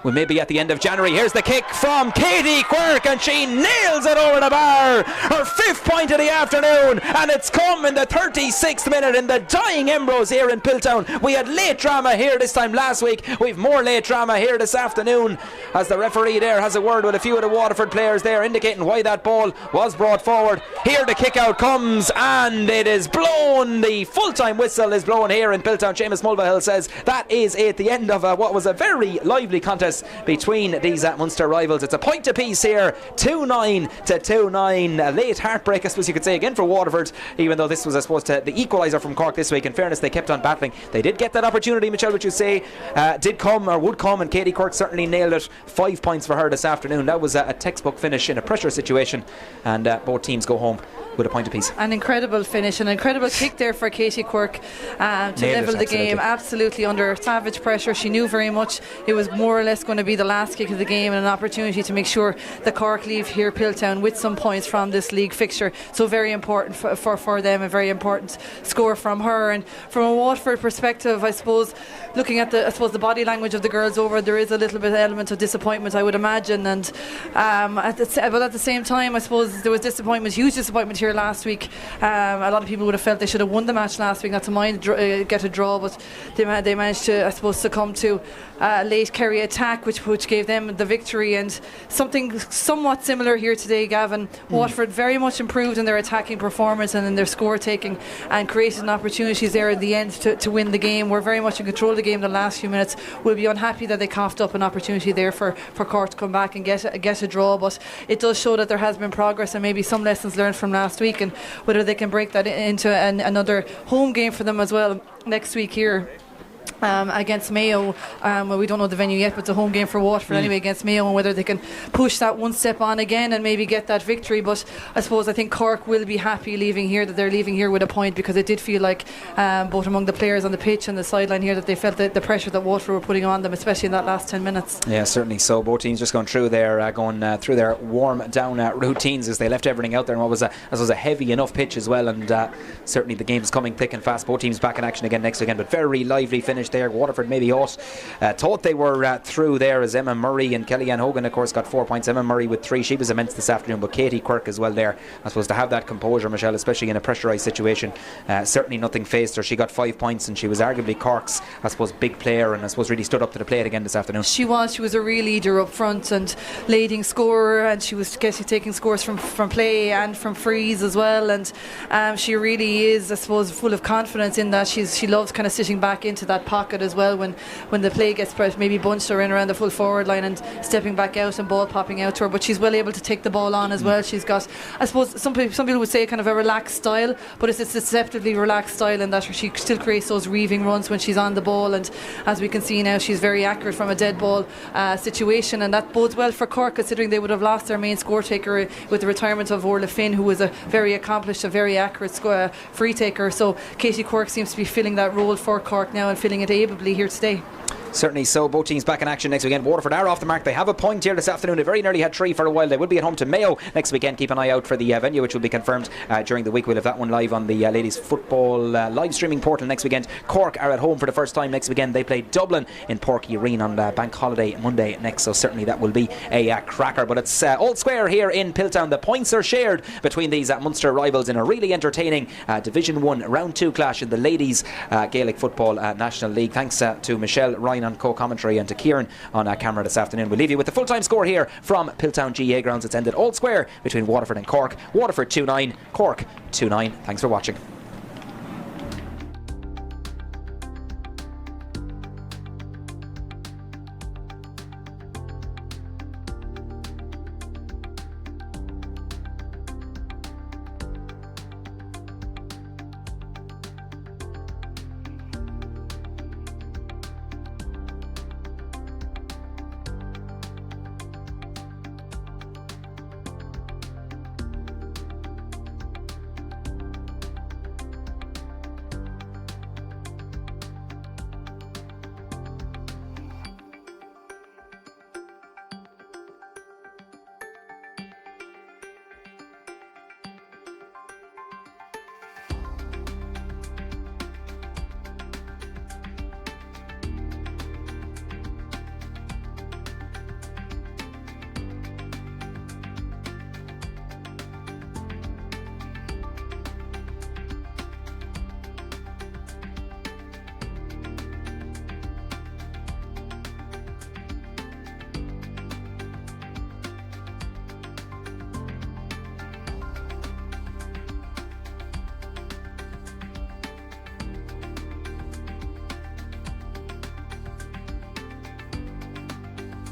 We may be at the end of January. Here's the kick from Katie Quirk, and she nails it over the bar. Her 5th point of the afternoon, and it's come in the 36th minute in the dying embers here in Piltown. We had late drama here this time last week. We've more late drama here this afternoon, as the referee there has a word with a few of the Waterford players there, indicating why that ball was brought forward. Here the kick out comes, and it is blown. The full-time whistle is blown here in Piltown. Seamus Mulvihill says that is at the end of what was a very lively contest between these Munster rivals. It's a point apiece here, 2-9 to 2-9. A late heartbreak, I suppose you could say, again for Waterford, even though this was, I suppose, the equaliser from Cork this week. In fairness, they kept on battling. They did get that opportunity, Michelle, which you say would come, and Katie Quirk certainly nailed it. 5 points for her this afternoon. That was a textbook finish in a pressure situation, and both teams go home with a point apiece. An incredible finish, an incredible kick there for Katie Quirk to level the game. Absolutely under savage pressure. She knew very much it was more or less going to be the last kick of the game, and an opportunity to make sure the Cork leave here Piltown with some points from this league fixture. So very important for them, a very important score from her. And from a Waterford perspective, I suppose, looking at the body language of the girls over, there is a little bit of element of disappointment, I would imagine. And but at the same time, I suppose there was disappointment, huge disappointment here here last week. A lot of people would have felt they should have won the match last week, not to mind get a draw, but they managed to, I suppose, succumb to a late Kerry attack, which gave them the victory. And something somewhat similar here today, Gavin. Waterford very much improved in their attacking performance and in their score taking, and created opportunities there at the end to win the game. We're very much in control of the game the last few minutes. We'll be unhappy that they coughed up an opportunity there for Cork to come back and get a draw, but it does show that there has been progress and maybe some lessons learned from last week, and whether they can break that into another home game for them as well next week here. Against Mayo. Well, we don't know the venue yet, but it's a home game for Waterford anyway against Mayo, and whether they can push that one step on again and maybe get that victory. But I think Cork will be happy that they're leaving here with a point, because it did feel like both among the players on the pitch and the sideline here that they felt the pressure that Waterford were putting on them, especially in that last 10 minutes. Yeah, certainly. So both teams just going through their warm down routines as they left everything out there in what was a heavy enough pitch as well, and certainly the game's coming thick and fast. Both teams back in action again next weekend, but very lively finish there. Waterford maybe thought they were through there, as Emma Murray and Kellyanne Hogan of course got 4 points. Emma Murray with 3, she was immense this afternoon, but Katie Quirk as well there, I suppose, to have that composure, Michelle, especially in a pressurised situation. Certainly nothing faced her. She got 5 points, and she was arguably Cork's, I suppose, big player, and I suppose really stood up to the plate again this afternoon. She was a real leader up front and leading scorer, and she was taking scores from play and from frees as well, and she really is, I suppose, full of confidence in that. She loves kind of sitting back into that pocket as well when the play gets maybe bunched her in around the full forward line and stepping back out and ball popping out to her, but she's well able to take the ball on as well. She's got, I suppose, some people would say kind of a relaxed style, but it's a deceptively relaxed style in that she still creates those reaving runs when she's on the ball, and as we can see now, she's very accurate from a dead ball situation, and that bodes well for Cork, considering they would have lost their main score taker with the retirement of Orla Finn, who was a very accomplished, a very accurate free taker. So Katie Quirk seems to be filling that role for Cork now, and filling it ably here today. Certainly so. Both teams back in action next weekend. Waterford are off the mark. They have a point here this afternoon. They very nearly had 3 for a while. They will be at home to Mayo next weekend. Keep an eye out for the venue, which will be confirmed during the week. We'll have that one live on the ladies football live streaming portal next weekend. Cork are at home for the first time next weekend. They play Dublin in Porky Arena on bank holiday Monday next, so certainly that will be a cracker. But it's all square here in Piltown. The points are shared between these Munster rivals in a really entertaining Division 1 round 2 clash in the ladies Gaelic Football National League. Thanks to Michelle Ryan on co-commentary and to Kieran on camera this afternoon. We'll leave you with the full-time score here from Piltown GA grounds. It's ended all square between Waterford and Cork. Waterford 2-9, Cork 2-9. Thanks for watching.